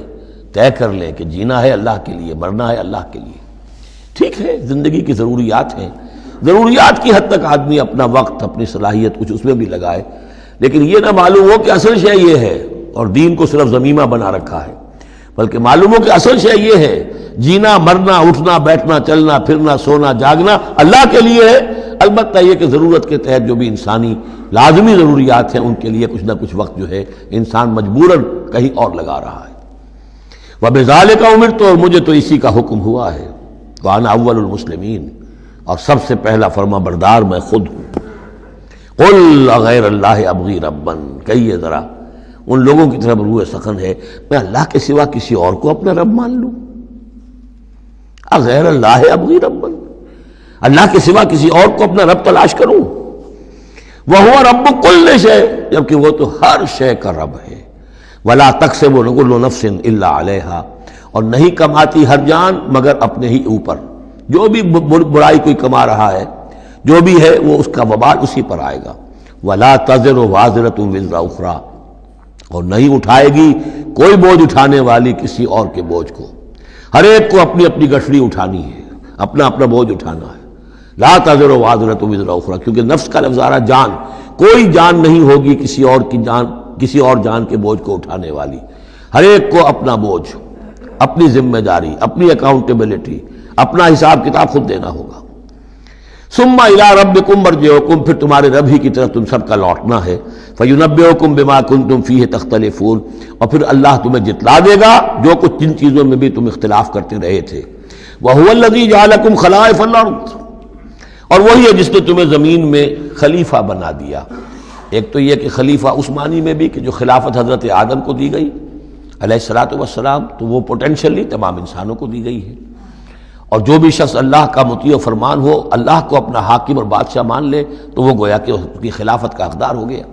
طے کر لیں کہ جینا ہے اللہ کے لیے، مرنا ہے اللہ کے لیے۔ ٹھیک ہے زندگی کی ضروریات ہیں، ضروریات کی حد تک آدمی اپنا وقت اپنی صلاحیت کچھ اس میں بھی لگائے، لیکن یہ نہ معلوم ہو کہ اصل شے یہ ہے اور دین کو صرف ضمیمہ بنا رکھا ہے، بلکہ معلوم ہو کہ اصل شے یہ ہے، جینا مرنا اٹھنا بیٹھنا چلنا پھرنا سونا جاگنا اللہ کے لیے ہے۔ البتہ یہ کہ ضرورت کے تحت جو بھی انسانی لازمی ضروریات ہیں ان کے لیے کچھ نہ کچھ وقت جو ہے انسان مجبوراً کہیں اور لگا رہا ہے۔ وَبِذَالِكَ أُمِرْتُ، اور مجھے تو اسی کا حکم ہوا ہے، وَأَنَا أَوَّلُ الْمُسْلِمِينَ، اور سب سے پہلا فرما بردار میں خود ہوں۔ قُلْ أَغَيْرَ اللَّهِ أَبْغِي رَبًّا، کہیے ذرا ان لوگوں کی طرف روح سخن ہے، میں اللہ کے سوا کسی اور کو اپنا رب مان لوں؟ اغیر اللہ ابغی ربًا، اللہ کے سوا کسی اور کو اپنا رب تلاش کروں؟ وَهُوَ رَبُّ كُلِّ شَيْءٍ، جبکہ وہ تو ہر شے کا رب ہے۔ وَلَا تَكْسِبُ كُلُّ نَفْسٍ إِلَّا عَلَيْهَا، اور نہیں کماتی ہر جان مگر اپنے ہی اوپر۔ جو بھی برائی کوئی کما رہا ہے، جو بھی ہے، وہ اس کا وبال اسی پر آئے گا۔ وَلَا تَزِرُ وَازِرَةٌ وِزْرَ أُخْرَىٰ، اور نہیں اٹھائے گی کوئی بوجھ اٹھانے والی کسی اور کے بوجھ کو۔ ہر ایک کو اپنی اپنی گٹھڑی اٹھانی ہے، اپنا اپنا بوجھ اٹھانا ہے۔ لا تزر وازرۃ وزر اخری، کیونکہ نفس کا لفظ آ رہا جان، کوئی جان نہیں ہوگی کسی اور جان کے بوجھ کو اٹھانے والی۔ ہر ایک کو اپنا بوجھ، اپنی ذمہ داری، اپنی اکاؤنٹیبلٹی، اپنا حساب کتاب خود دینا ہوگا۔ ثم الی ربکم مرجعکم، پھر تمہارے رب ہی کی طرف تم سب کا لوٹنا ہے۔ فینبئکم بما کنتم فیہ تختلفون، اور پھر اللہ تمہیں جتلا دے گا جو کچھ جن چیزوں میں بھی تم اختلاف کرتے رہے تھے۔ وہو الذی جعلکم خلائف الارض، اور وہی ہے جس نے تمہیں زمین میں خلیفہ بنا دیا۔ ایک تو یہ کہ خلیفہ عثمانی میں بھی کہ جو خلافت حضرت آدم کو دی گئی علیہ الصلوۃ والسلام، تو وہ پوٹینشلی تمام انسانوں کو دی گئی ہے، اور جو بھی شخص اللہ کا مطیع و فرمان ہو، اللہ کو اپنا حاکم اور بادشاہ مان لے، تو وہ گویا کہ اس کی خلافت کا حقدار ہو گیا۔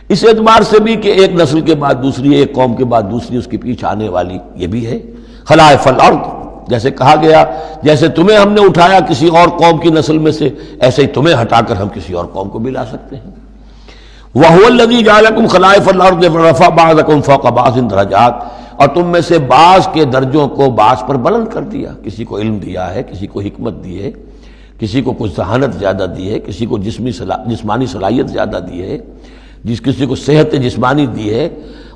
اس اعتبار سے بھی کہ ایک نسل کے بعد دوسری، ایک قوم کے بعد دوسری اس کے پیچھے آنے والی، یہ بھی ہے خلائف الارض۔ جیسے کہا گیا جیسے تمہیں ہم نے اٹھایا کسی اور قوم کی نسل میں سے، ایسے ہی تمہیں ہٹا کر ہم کسی اور قوم کو بھی لا سکتے ہیں۔ وَهُوَ الَّذِي جَعَلَكُمْ خَلَائِفَ الْأَرْضِ وَرَفَعَ بَعْضَكُمْ فَوْقَ بَعْضٍ دَرَجَاتٍ، اور تم میں سے بعض کے درجوں کو بعض پر بلند کر دیا۔ کسی کو علم دیا ہے، کسی کو حکمت دی ہے، کسی کو کچھ ذہانت زیادہ دی ہے، کسی کو جسمانی صلاحیت زیادہ دی ہے، کسی کو صحت جسمانی دی ہے،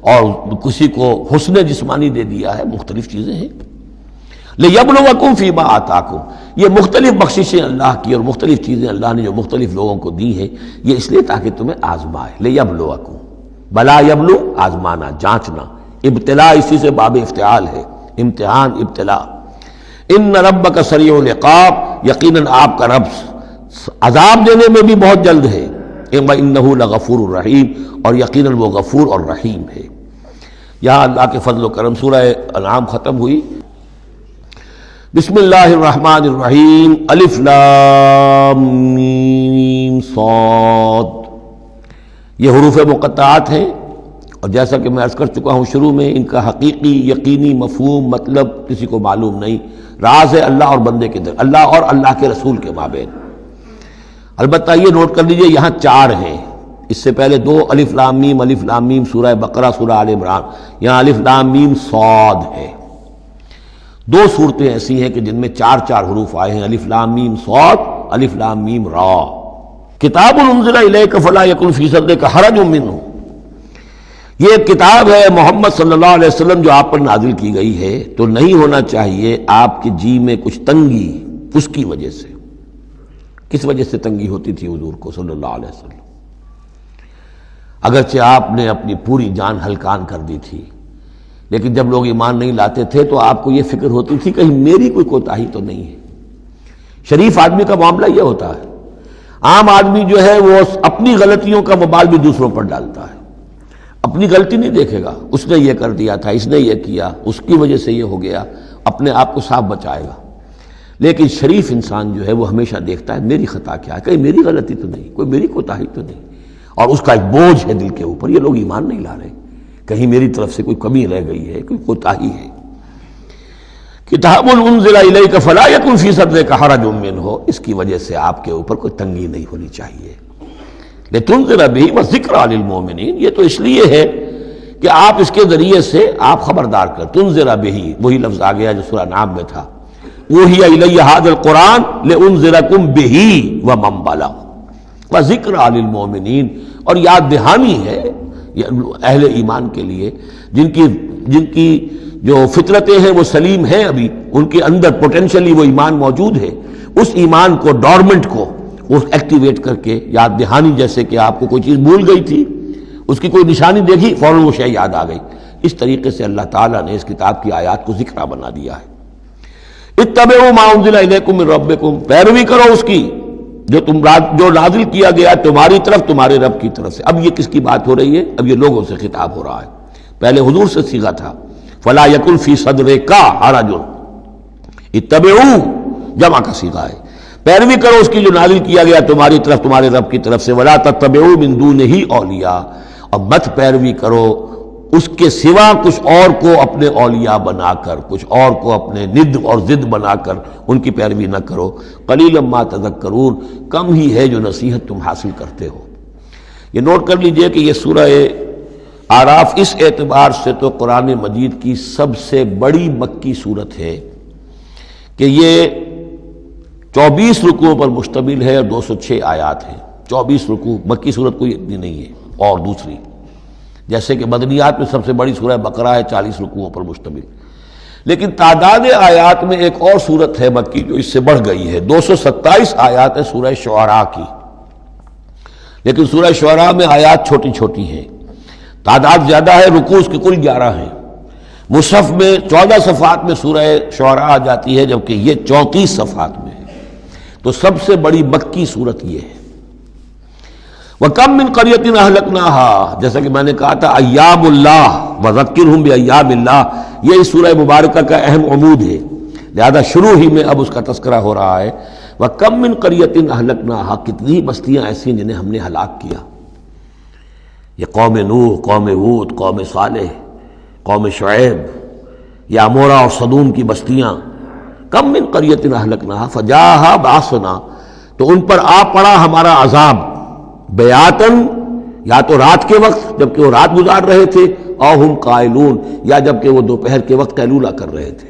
اور کسی کو حسن جسمانی دے دیا ہے، مختلف چیزیں ہیں۔ لِيَبْلُوَكُمْ فِي مَا آتَاكُمْ، یہ مختلف بخششیں اللہ کی اور مختلف چیزیں اللہ نے جو مختلف لوگوں کو دی ہیں، یہ اس لیے تاکہ تمہیں آزمائے۔ لِيَبْلُوَكُمْ، بلا یبلو، آزمانا، جانچنا، ابتلاء اسی سے باب افتعال ہے، امتحان، ابتلاء۔ ان ربک سریع العقاب، یقیناً آپ کا رب عذاب دینے میں بھی بہت جلد ہے۔ وَإِنَّهُ لَغَفُورٌ رَحِيمٌ، اور یقیناً وہ غفور اور رحیم ہے۔ یہاں اللہ کے فضل و کرم سورہ انعام ختم ہوئی۔ بسم اللہ الرحمن الرحیم، الف لام میم صاد، یہ حروف مقطعات ہیں، اور جیسا کہ میں عرض کر چکا ہوں شروع میں، ان کا حقیقی یقینی مفہوم مطلب کسی کو معلوم نہیں، راز ہے اللہ اور بندے کے در، اللہ اور اللہ کے رسول کے مابین۔ البتہ یہ نوٹ کر لیجئے یہاں 4 ہیں، اس سے پہلے 2 الف لام میم سورہ بقرہ، سورہ آل عمران، یہاں الف لام میم صاد ہے۔ 2 صورتیں ایسی ہیں کہ جن میں 4 حروف آئے ہیں، الف لام میم صاد، الف لام میم را۔ کتاب انزل الیک فلا یکن فی صدرک حرج منہ، یہ کتاب ہے محمد صلی اللہ علیہ وسلم جو آپ پر نازل کی گئی ہے، تو نہیں ہونا چاہیے آپ کے جی میں کچھ تنگی اس کی وجہ سے۔ کس وجہ سے تنگی ہوتی تھی حضور کو صلی اللہ علیہ وسلم؟ اگرچہ آپ نے اپنی پوری جان ہلکان کر دی تھی، لیکن جب لوگ ایمان نہیں لاتے تھے تو آپ کو یہ فکر ہوتی تھی کہیں میری کوئی کوتاہی تو نہیں ہے۔ شریف آدمی کا معاملہ یہ ہوتا ہے، عام آدمی جو ہے وہ اپنی غلطیوں کا وبال بھی دوسروں پر ڈالتا ہے، اپنی غلطی نہیں دیکھے گا، اس نے یہ کر دیا تھا، اس نے یہ کیا، اس کی وجہ سے یہ ہو گیا، اپنے آپ کو صاف بچائے گا۔ لیکن شریف انسان جو ہے وہ ہمیشہ دیکھتا ہے میری خطا کیا ہے، کہیں میری غلطی تو نہیں، کوئی میری کوتاہی تو نہیں، اور اس کا ایک بوجھ ہے دل کے اوپر، یہ لوگ ایمان نہیں لا رہے، کہیں میری طرف سے کوئی کمی رہ گئی ہے، کوئی کوتاہی ہے۔ کتاب انزل الیک فلا یکن فی صدرک حرج منہ، اس کی وجہ سے آپ کے اوپر کوئی تنگی نہیں ہونی چاہیے۔ لتنذر بہ وذکریٰ للمؤمنین، یہ تو اس لیے ہے کہ آپ اس کے ذریعے سے آپ خبردار کر، تنذر بہ، وہی لفظ آ گیا جو سورہ نام میں تھا، اوحی الی ھذا القرآن لانذرکم بہ ومن بلغ وذکریٰ للمؤمنین، اور یاد دہانی ہے اہل ایمان کے لیے جن کی جو فطرتیں ہیں وہ سلیم ہیں، ابھی ان کے اندر پوٹینشلی وہ ایمان موجود ہے، اس ایمان کو، ڈورمنٹ کو ایکٹیویٹ کر کے یاد دہانی، جیسے کہ آپ کو کوئی چیز بھول گئی تھی، اس کی کوئی نشانی دیکھی فوراً وہ شے یاد آ گئی، اس طریقے سے اللہ تعالیٰ نے اس کتاب کی آیات کو ذکرہ بنا دیا ہے۔ اتبعوا ما انزل الیکم من ربکم، پیروی کرو اس کی جو نازل کیا گیا تمہاری طرف، تمہارے رب کی طرف سے۔ اب یہ کس کی بات ہو رہی ہے؟ اب یہ لوگوں سے خطاب ہو رہا ہے، پہلے حضور سے صیغہ تھا فلا یکن فی صدرک حرج، اتبعوا جمع کا صیغہ ہے، پیروی کرو اس کی جو نازل کیا گیا تمہاری طرف تمہارے رب کی طرف سے، ولا تتبعوا من دونہ اولیاء، اور مت پیروی کرو اس کے سوا کچھ اور کو اپنے اولیاء بنا کر، کچھ اور کو اپنے ند اور ضد بنا کر ان کی پیروی نہ کرو۔ قلیلا ما تذکرون، کم ہی ہے جو نصیحت تم حاصل کرتے ہو۔ یہ نوٹ کر لیجئے کہ یہ سورہ اعراف اس اعتبار سے تو قرآن مجید کی سب سے بڑی مکی صورت ہے کہ یہ 24 رکوعوں پر مشتمل ہے اور 206 آیات ہیں۔ 24 رکوع، مکی صورت کوئی اتنی نہیں ہے۔ اور دوسری جیسے کہ مدنیات میں سب سے بڑی سورہ بقرہ ہے، 40 رکوعوں پر مشتمل، لیکن تعداد آیات میں ایک اور سورت ہے مکی جو اس سے بڑھ گئی ہے، 227 آیات ہے سورہ شعراء کی، لیکن سورہ شعراء میں آیات چھوٹی چھوٹی ہیں، تعداد زیادہ ہے، رکوع اس کے کل 11 ہیں۔ مصحف میں 14 صفحات میں سورہ شعراء آ جاتی ہے، جبکہ یہ 34 صفحات میں ہے، تو سب سے بڑی مکی صورت یہ ہے۔ وَكَمْ مِنْ قَرْيَةٍ أَهْلَكْنَاهَا، جیسا کہ میں نے کہا تھا ایام اللہ وَذَكِّرْهُمْ بِأَيَّامِ اللہ، یہ اس سورہ مبارکہ کا اہم عمود ہے، لہذا شروع ہی میں اب اس کا تذکرہ ہو رہا ہے۔ وَكَمْ مِنْ قَرْيَةٍ أَهْلَكْنَاهَا، کتنی بستیاں ایسی ہیں جنہیں ہم نے ہلاک کیا۔ یہ قوم نوح، قوم ہود، قوم صالح، قوم شعیب، یا عمورہ اور صدوم کی بستیاں۔ کم من قریۃ اہلکناها فجاءها باسنا، تو ان پر آ پڑا ہمارا عذاب، بیاتن، یا تو رات کے وقت جبکہ وہ رات گزار رہے تھے، او ہم قائلون، یا جبکہ وہ دوپہر کے وقت قیلولہ کر رہے تھے۔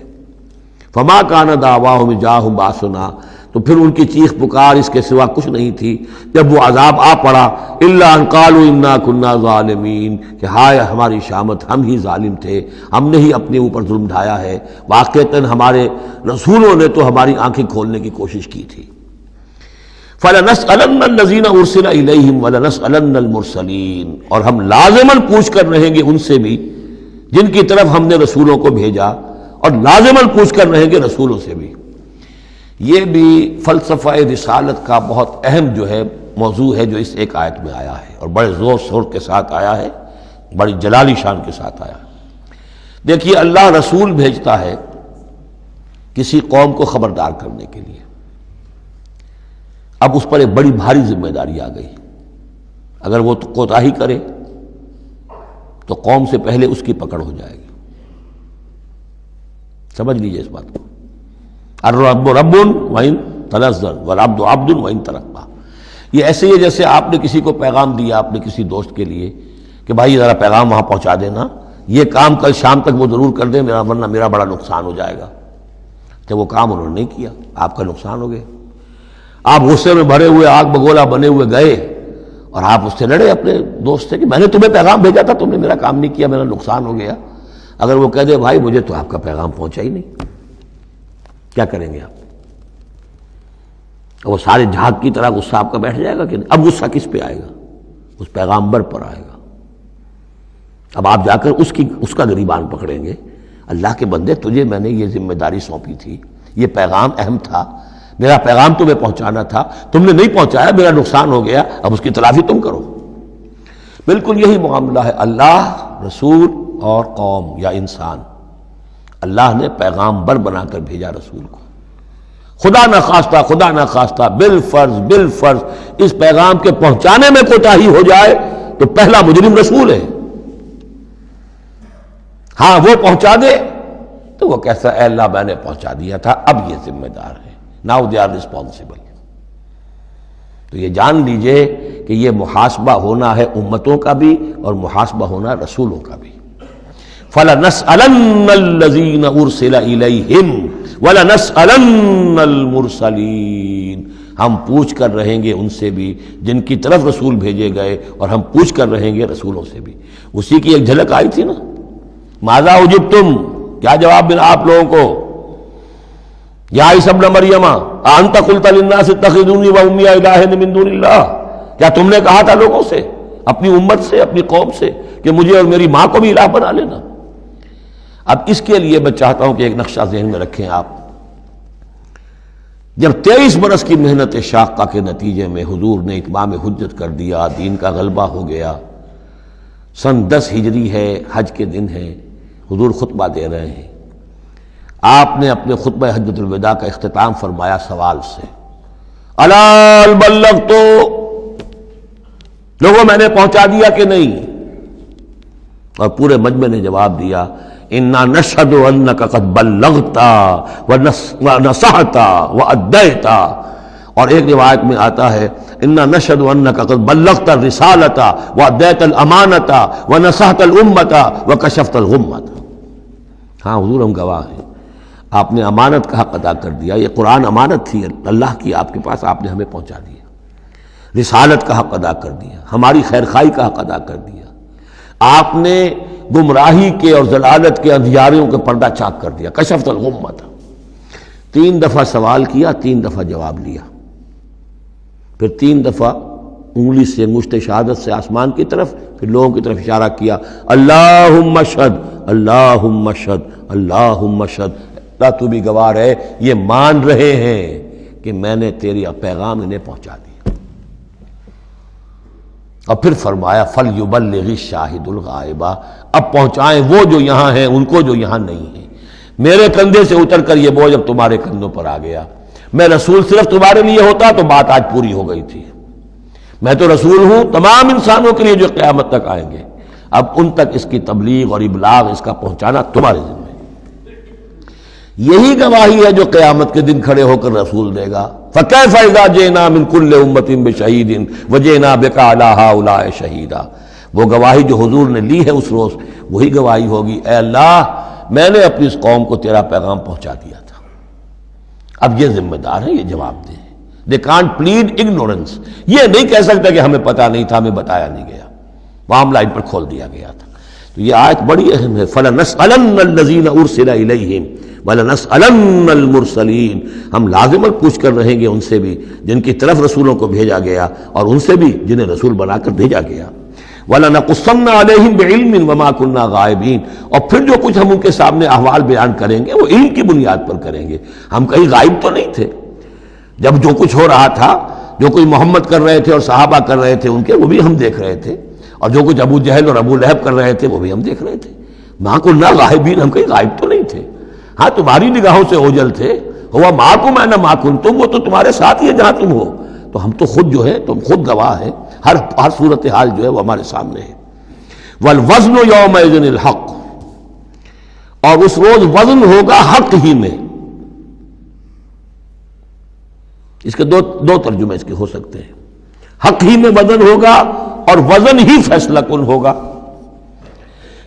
فما کان دعواہم جاءہم باسنا، تو پھر ان کی چیخ پکار اس کے سوا کچھ نہیں تھی جب وہ عذاب آ پڑا، الا ان قالوا انا كنا ظالمین، کہ ہائے ہماری شامت، ہم ہی ظالم تھے، ہم نے ہی اپنے اوپر ظلم ڈھایا ہے، واقعتاً ہمارے رسولوں نے تو ہماری آنکھیں کھولنے کی کوشش کی تھی۔ فَلَنَسْأَلَنَّ الَّذِينَ أُرْسِلَ إِلَيْهِمْ وَلَنَسْأَلَنَّ الْمُرْسَلِينَ، اور ہم لازماً پوچھ کر رہیں گے ان سے بھی جن کی طرف ہم نے رسولوں کو بھیجا، اور لازماً پوچھ کر رہیں گے رسولوں سے بھی۔ یہ بھی فلسفہ رسالت کا بہت اہم جو ہے موضوع ہے جو اس ایک آیت میں آیا ہے، اور بڑے زور شور کے ساتھ آیا ہے، بڑی جلالی شان کے ساتھ آیا ہے۔ دیکھیے اللہ رسول بھیجتا ہے کسی قوم کو خبردار کرنے کے لیے، اب اس پر ایک بڑی بھاری ذمہ داری آ گئی، اگر وہ کوتاہی کرے تو قوم سے پہلے اس کی پکڑ ہو جائے گی۔ سمجھ لیجئے اس بات کو، الرب رب وَإِن تنزل والعبد عبد وَإِن ترقى، یہ ایسے ہی جیسے آپ نے کسی کو پیغام دیا اپنے کسی دوست کے لیے کہ بھائی ذرا پیغام وہاں پہنچا دینا، یہ کام کل شام تک وہ ضرور کر دیں، ورنہ میرا بڑا نقصان ہو جائے گا۔ کہ وہ کام انہوں نے نہیں کیا، آپ کا نقصان ہو گیا، آپ غصے میں بھرے ہوئے آگ بگولا بنے ہوئے گئے اور آپ اس سے لڑے اپنے دوست سے کہ میں نے تمہیں پیغام بھیجا تھا، تم نے میرا کام نہیں کیا، میرا نقصان ہو گیا۔ اگر وہ کہہ دے بھائی مجھے تو آپ کا پیغام پہنچا ہی نہیں، کیا کریں گے آپ؟ وہ سارے جھاگ کی طرح غصہ آپ کا بیٹھ جائے گا کہ نہیں؟ اب غصہ کس پہ آئے گا؟ اس پیغامبر پر آئے گا۔ اب آپ جا کر اس کا گریبان پکڑیں گے، اللہ کے بندے تجھے میں نے یہ ذمہ داری سونپی تھی، یہ پیغام اہم تھا، میرا پیغام تمہیں پہنچانا تھا، تم نے نہیں پہنچایا، میرا نقصان ہو گیا، اب اس کی تلافی تم کرو۔ بالکل یہی معاملہ ہے اللہ، رسول اور قوم یا انسان۔ اللہ نے پیغامبر بنا کر بھیجا رسول کو، خدا نہ خواستہ بالفرض اس پیغام کے پہنچانے میں کوتاہی ہو جائے تو پہلا مجرم رسول ہے۔ ہاں وہ پہنچا دے تو وہ کہتا ہے اے اللہ میں نے پہنچا دیا تھا، اب یہ ذمہ دار ہے، ناؤ دے آر ریسپانسبل۔ تو یہ جان لیجئے کہ یہ محاسبہ ہونا ہے امتوں کا بھی اور محاسبہ ہونا رسولوں کا بھی۔ فَلَنَسْأَلَنَّ الَّذِينَ أُرْسِلَ إِلَيْهِمْ وَلَنَسْأَلَنَّ الْمُرْسَلِينَ، ہم پوچھ کر رہیں گے ان سے بھی جن کی طرف رسول بھیجے گئے، اور ہم پوچھ کر رہیں گے رسولوں سے بھی۔ اسی کی ایک جھلک آئی تھی نا، ماذا اجبتم، کیا جواب ملا آپ لوگوں کو؟ یا عیسی ابن مریم انت قلت للناس اتخذونی وامی الہین من دون اللہ، کیا تم نے کہا تھا لوگوں سے، اپنی امت سے، اپنی قوم سے کہ مجھے اور میری ماں کو بھی الہ بنا لینا؟ اب اس کے لیے میں چاہتا ہوں کہ ایک نقشہ ذہن میں رکھیں آپ۔ جب 23 برس کی محنت شاقہ کے نتیجے میں حضور نے اتمام حجت کر دیا، دین کا غلبہ ہو گیا، سن 10 ہجری ہے، حج کے دن ہے، حضور خطبہ دے رہے ہیں، آپ نے اپنے خطبہ حجۃ الوداع کا اختتام فرمایا سوال سے الا هل بلغت، لوگوں میں نے پہنچا دیا کہ نہیں؟ اور پورے مجمع نے جواب دیا انا نشهد انك قد بلغت ونصحت واديت، اور ایک روایت میں آتا ہے انا نشهد انك قد بلغت الرسالة واديت الامانة ونصحت الامة وكشفت الغمة۔ ہاں حضور ہم گواہ ہیں، آپ نے امانت کا حق ادا کر دیا، یہ قرآن امانت تھی اللہ کی آپ کے پاس، آپ نے ہمیں پہنچا دیا، رسالت کا حق ادا کر دیا، ہماری خیرخواہی کا حق ادا کر دیا، آپ نے گمراہی کے اور ضلالت کے اندھیاریوں کے پردہ چاک کر دیا، کشفت الغمۃ۔ 3 دفعہ سوال کیا، 3 دفعہ جواب لیا، پھر 3 دفعہ انگلی سے انگشت شہادت سے آسمان کی طرف، پھر لوگوں کی طرف اشارہ کیا، اللہم اشہد اللہم اشہد اللہم اشہد، اللہ تو بھی گواہ ہے، یہ مان رہے ہیں کہ میں نے تیری پیغام انہیں پہنچا دیا۔ اور پھر فرمایا فَلْيُبَلِّغِ الشَّاهِدُ الْغَائِبَ، اب پہنچائیں وہ جو یہاں ہیں ان کو جو یہاں نہیں ہیں۔ میرے کندھے سے اتر کر یہ بوجھ اب تمہارے کندھوں پر آ گیا، میں رسول صرف تمہارے لیے ہوتا تو بات آج پوری ہو گئی تھی، میں تو رسول ہوں تمام انسانوں کے لیے جو قیامت تک آئیں گے، اب ان تک اس کی تبلیغ اور ابلاغ، اس کا پہنچانا تمہارے ذمہ ہے۔ یہی گواہی ہے جو قیامت کے دن کھڑے ہو کر رسول دے گا، فَكَيْفَ إِذَا جِئْنَا مِنْ كُلِّ أُمَّةٍ بِشَهِيدٍ وَجِئْنَا بِكَ عَلَىٰ هَٰؤُلَاءِ شَهِيدًا۔ وہ گواہی جو حضور نے لی ہے اس روز، وہی گواہی ہوگی، اے اللہ میں نے اپنی اس قوم کو تیرا پیغام پہنچا دیا تھا، اب یہ ذمہ دار ہیں، یہ جواب دیں۔ They can't plead ignorance، یہ نہیں کہہ سکتا کہ ہمیں پتہ نہیں تھا، ہمیں بتایا نہیں گیا، معاملہ ان پر کھول دیا گیا تھا۔ تو یہ آیت بڑی اہم ہے، فَلَنَسْأَلَنَّ الَّذِينَ أُرْسِلَ إِلَيْهِمْ وَلَنَسْأَلَنَّ الْمُرْسَلِينَ، ہم لازماً پوچھ کر رہیں گے ان سے بھی جن کی طرف رسولوں کو بھیجا گیا، اور ان سے بھی جنہیں رسول بنا کر بھیجا گیا۔ وَلَنَقُصَّنَّ عَلَيْهِمْ بِعِلْمٍ وَمَا كُنَّا غَائِبِينَ، اور پھر جو کچھ ہم ان کے سامنے احوال بیان کریں گے وہ علم کی بنیاد پر کریں گے، ہم کہیں غائب تو نہیں تھے۔ جب جو کچھ ہو رہا تھا، جو کچھ محمد کر رہے تھے اور صحابہ کر رہے تھے ان کے، وہ بھی ہم دیکھ رہے تھے، اور جو کچھ ابو جہل اور ابو لہب کر رہے تھے وہ بھی ہم دیکھ رہے تھے۔ مَا كُنَّا غَائِبِينَ، ہم کہیں غائب تو نہیں تھے، ہاں تمہاری نگاہوں سے اوجھل تھے، ہوا مَعَكُمْ أَيْنَ مَا كُنتُمْ، وہ تو تمہارے ساتھ ہی ہے جہاں تم ہو، تو ہم تو خود جو ہے، تم خود گواہ ہے، ہر صورتحال جو ہے وہ ہمارے سامنے ہے۔ وَالْوَزْنُ يَوْمَئِذٍ الْحَقُّ، اور اس روز وزن ہوگا حق ہی میں۔ اس کے دو ترجمے اس کے ہو سکتے ہیں، حق ہی میں وزن ہوگا اور وزن ہی فیصلہ کن ہوگا،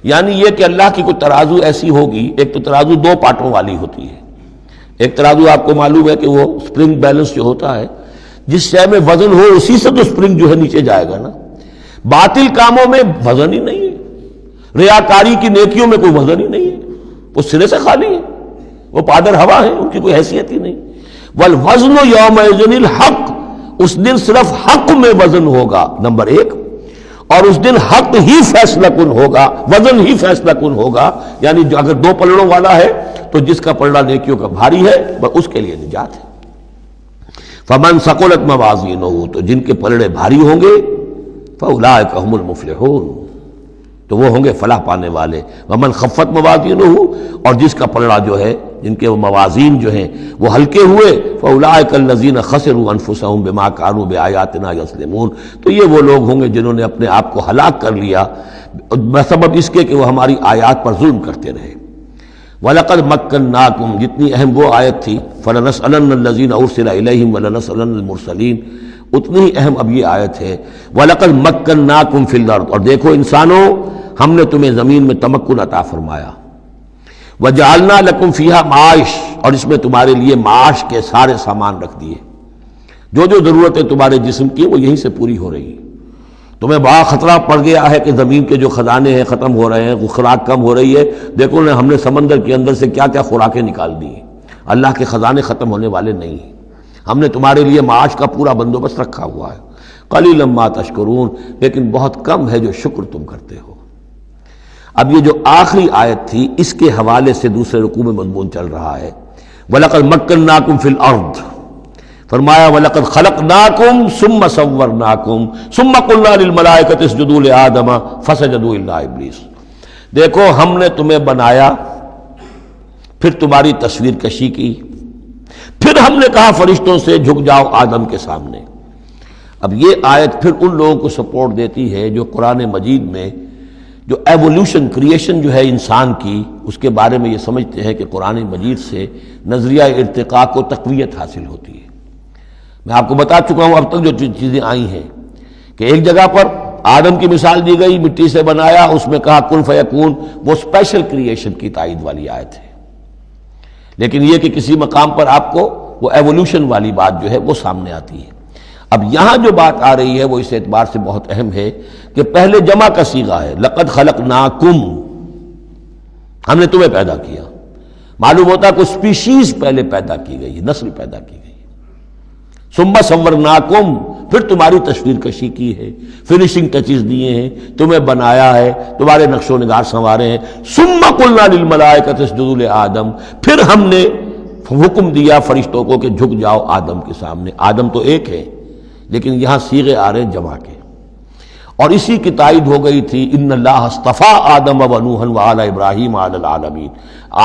یعنی یہ کہ اللہ کی کوئی ترازو ایسی ہوگی، ایک تو ترازو 2 پارٹوں والی ہوتی ہے، ایک ترازو آپ کو معلوم ہے کہ وہ سپرنگ بیلنس جو ہوتا ہے، جس شے میں وزن ہو اسی سے تو سپرنگ جو ہے نیچے جائے گا نا۔ باطل کاموں میں وزن ہی نہیں ہے، ریاکاری کی نیکیوں میں کوئی وزن ہی نہیں ہے، وہ سرے سے خالی ہے، وہ پادر ہوا ہے، ان کی کوئی حیثیت ہی نہیں۔ والوزن یومئذ الحق، اس دن صرف حق میں وزن ہوگا، نمبر 1، اور اس دن حق ہی فیصلہ کن ہوگا، وزن ہی فیصلہ کن ہوگا، یعنی جو اگر 2 پلڑوں والا ہے تو جس کا پلڑا نیکیوں کا بھاری ہے اس کے لیے نجات ہے۔ فمن ثقلت موازینہ، تو جن کے پلڑے بھاری ہوں گے، فاولئک هم المفلحون، تو وہ ہوں گے فلاح پانے والے۔ ومن خفت موازینہ، اور جس کا پلڑا جو ہے، جن کے وہ موازین جو ہیں وہ ہلکے ہوئے، فاولئک الذین خسروا انفسهم بما كانوا بآیاتنا یظلمون، تو یہ وہ لوگ ہوں گے جنہوں نے اپنے آپ کو ہلاک کر لیا بسبب اس کے کہ وہ ہماری آیات پر ظلم کرتے رہے۔ وَلَقَدْ مَكَّنَّاكُمْ، جتنی اہم وہ آیت تھی، فَلَنَسْأَلَنَّ الَّذِينَ أُرْسِلَ إِلَيْهِمْ وَلَنَسْأَلَنَّ الْمُرْسَلِينَ، اتنی ہی اہم اب یہ آیت ہے، وَلَقَدْ مَكَّنَّاكُمْ فِي الْأَرْضِ، اور دیکھو انسانوں ہم نے تمہیں زمین میں تمکن عطا فرمایا، وَجَعَلْنَا لَكُمْ فِيهَا مَعَاشٍ، اور اس میں تمہارے لیے معاش کے سارے سامان رکھ دیے، جو جو ضرورتیں تمہارے جسم کی وہ یہیں سے پوری ہو رہی ہیں۔ تمہیں بڑا خطرہ پڑ گیا ہے کہ زمین کے جو خزانے ہیں ختم ہو رہے ہیں، خوراک کم ہو رہی ہے، دیکھو نا ہم نے سمندر کے اندر سے کیا کیا خوراکیں نکال دی ہیں، اللہ کے خزانے ختم ہونے والے نہیں ہیں، ہم نے تمہارے لیے معاش کا پورا بندوبست رکھا ہوا ہے۔ قلیلا ما تشکرون، لیکن بہت کم ہے جو شکر تم کرتے ہو۔ اب یہ جو آخری آیت تھی اس کے حوالے سے دوسرے رکوع میں مضمون چل رہا ہے، وَلَقَدْ مَكَّنَّاكُمْ فِي الْأَرْضِ، فرمایا وَلَقَدْ خَلَقْنَاكُمْ ثُمَّ صَوَّرْنَاكُمْ ثُمَّ قُلْنَا لِلْمَلَائِكَةِ اسْجُدُوا لِآدَمَ فَسَجَدُوا إِلَّا إِبْلِيسَ، دیکھو ہم نے تمہیں بنایا، پھر تمہاری تصویر کشی کی، پھر ہم نے کہا فرشتوں سے جھک جاؤ آدم کے سامنے۔ اب یہ آیت پھر ان لوگوں کو سپورٹ دیتی ہے جو قرآن مجید میں جو ایوولوشن کریشن جو ہے انسان کی، اس کے بارے میں یہ سمجھتے ہیں کہ قرآن مجید سے نظریہ ارتقاء کو تقویت حاصل ہوتی ہے۔ میں آپ کو بتا چکا ہوں اب تک جو چیزیں آئی ہیں کہ ایک جگہ پر آدم کی مثال دی گئی، مٹی سے بنایا، اس میں کہا کن فیکون، وہ اسپیشل کریشن کی تائید والی آیت ہے۔ لیکن یہ کہ کسی مقام پر آپ کو وہ ایوولوشن والی بات جو ہے وہ سامنے آتی ہے۔ اب یہاں جو بات آ رہی ہے وہ اس اعتبار سے بہت اہم ہے کہ پہلے جمع کا صیغہ ہے، لقد خلقناکم، ہم نے تمہیں پیدا کیا۔ معلوم ہوتا ہے کوئی سپیشیز پہلے پیدا کی گئی، نسل پیدا کی گئی۔ ثم صورناکم، پھر تمہاری تصویر کشی کی ہے، فنیشنگ ٹچز دیے ہیں، تمہیں بنایا ہے، تمہارے نقش و نگار سنوارے ہیں۔ ثم قلنا للملائکۃ اسجدوا لآدم، پھر ہم نے حکم دیا فرشتوں کو کہ جھک جاؤ آدم کے سامنے۔ آدم تو ایک ہے لیکن یہاں صیغے آ رہے ہیں جمع کے، اور اسی کی تائید ہو گئی تھی ان اللہ اصطفیٰ آدم و نوحا وآل ابراہیم علی العالمین،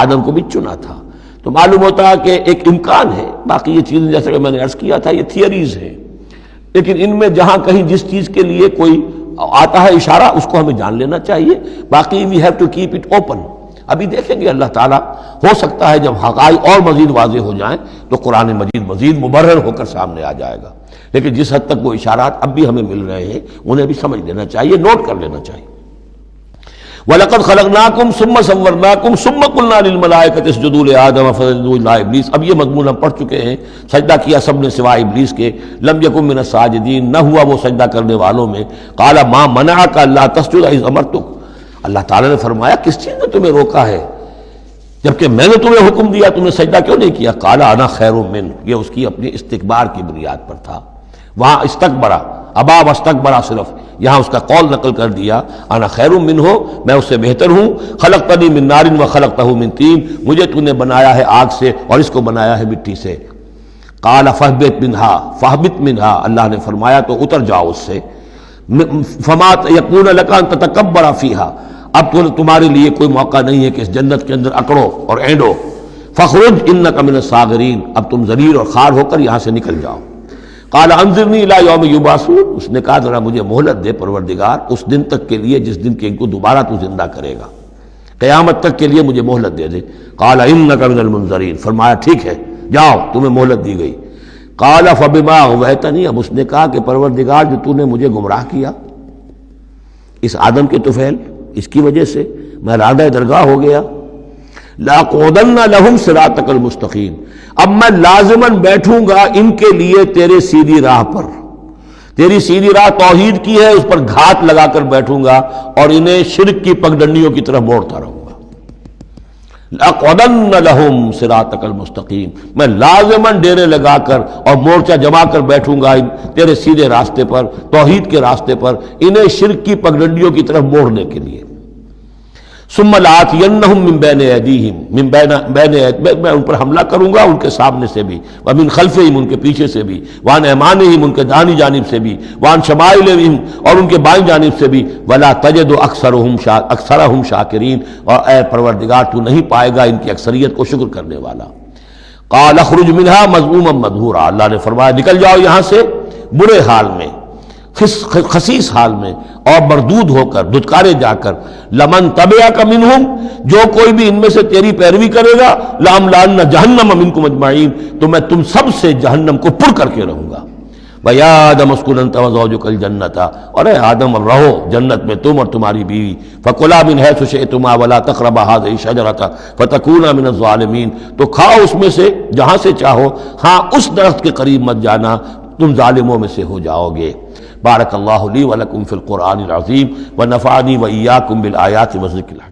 آدم کو بھی چنا تھا۔ تو معلوم ہوتا ہے کہ ایک امکان ہے، باقی یہ چیزیں جیسے کہ میں نے عرض کیا تھا یہ تھیوریز ہیں، لیکن ان میں جہاں کہیں جس چیز کے لیے کوئی آتا ہے اشارہ اس کو ہمیں جان لینا چاہیے، باقی we have to keep it open. ابھی دیکھیں گے اللہ تعالیٰ، ہو سکتا ہے جب حقائق اور مزید واضح ہو جائیں تو قرآن مجید مزید مبرر ہو کر سامنے آ جائے گا، لیکن جس حد تک وہ اشارات اب بھی ہمیں مل رہے ہیں انہیں بھی سمجھ لینا چاہیے، نوٹ کر لینا چاہیے۔ وَلَقَدْ خَلَقْنَاكُمْ ثُمَّ صَوَّرْنَاكُمْ ثُمَّ قُلْنَا لِلْمَلَائِكَةِ اسْجُدُوا لِآدَمَ فَسَجَدُوا إِلَّا إِبْلِيسَ۔ اب یہ مضمون ہم پڑھ چکے ہیں، سجدہ کیا سب نے سوائے ابلیس کے، لم یکن من الساجدین، نہ ہوا وہ سجدہ کرنے والوں میں۔ قال ما منعک الا تسجد اذ امرتک، اللہ تعالیٰ نے فرمایا کس چیز نے تمہیں روکا ہے جبکہ میں نے تمہیں حکم دیا، تم نے سجدہ کیوں نہیں کیا؟ قال انا خیر منہ، یہ اس کی اپنی استکبار کی بنیاد پر تھا۔ وہاں استکبرا، ابا واستکبرا، صرف یہاں اس کا قول نقل کر دیا، انا خیر منہ، میں اس سے بہتر ہوں، خلقتنی من نار وخلقتہ من طین، مجھے تو نے بنایا ہے آگ سے اور اس کو بنایا ہے مٹی سے۔ قال فاہبط منہا، فاہبط منہا، اللہ نے فرمایا تو اتر جاؤ اس سے، فما یکون لک ان تتکبر فیہا، اب تو تمہارے لیے کوئی موقع نہیں ہے کہ اس جنت کے اندر اکڑو اور اینڈو، فخرج انک من الصاغرین، اب تم ذلیل اور خوار ہو کر یہاں سے نکل جاؤ۔ قال انظرنی الی یوم یبعثون، اس نے کہا ذرا مجھے مہلت دے پروردگار اس دن تک کے لیے جس دن کہ ان کو دوبارہ تو زندہ کرے گا، قیامت تک کے لیے مجھے مہلت دے دے۔ قال انک من المنظرین، فرمایا ٹھیک ہے جاؤ تمہیں مہلت دی گئی۔ قال فبما اغویتنی، اب اس نے کہا کہ پروردگار جو تو نے مجھے گمراہ کیا اس آدم کے طفیل، اس کی وجہ سے میں رادہ درگاہ ہو گیا، لاقعدن لہم صراطک المستقیم، اب میں لازماً بیٹھوں گا ان کے لیے تیرے سیدھی راہ پر، تیری سیدھی راہ توحید کی ہے، اس پر گھات لگا کر بیٹھوں گا اور انہیں شرک کی پگڈنڈیوں کی طرف موڑتا رہوں گا۔ لاقعدن لہم صراطک المستقیم، میں لازماً ڈیرے لگا کر اور مورچہ جما کر بیٹھوں گا تیرے سیدھے راستے پر، توحید کے راستے پر، انہیں شرک کی پگڈنڈیوں کی طرف موڑنے کے لیے۔ ثم لآتینہم من بین ایدیہم، میں ان پر حملہ کروں گا ان کے سامنے سے بھی، ومن خلفہم، ان کے پیچھے سے بھی، وعن ایمانہم، ان کے دانی جانب سے بھی، وعن شمائلہم، اور ان کے بائیں جانب سے بھی، ولا تجد اکثرہم شاکرین، اور اے پروردگار تو نہیں پائے گا ان کی اکثریت کو شکر کرنے والا۔ قال اخرج منہا مذموما مدحورا، اللہ نے فرمایا نکل جاؤ یہاں سے برے حال میں، خسیس حال میں اور مردود ہو کر، دھتکارے جا کر۔ لمن تبعک منہم، جو کوئی بھی ان میں سے تیری پیروی کرے گا، لاملأن جہنم منکم اجمعین، تو میں تم سب سے جہنم کو پر کر کے رہوں گا۔ وَيَا آدَمُ اسْكُنْ أَنْتَ وَزَوْجُكَ الْجَنَّةَ، اور اے آدم اب رہو جنت میں تم اور تمہاری بیوی، فَكُلَا مِنْ حَيْثُ شِئْتُمَا وَلَا تَقْرَبَا هَٰذِهِ الشَّجَرَةَ فَتَكُونَا مِنَ الظَّالِمِينَ، تو کھاؤ اس میں سے جہاں سے چاہو، ہاں اس درخت کے قریب مت جانا، تم ظالموں میں سے ہو جاؤ گے۔ بارک اللہ لی ولکم فی القرآن العظیم ونفعنی وإیاکم بالآیات والذکر الحکیم۔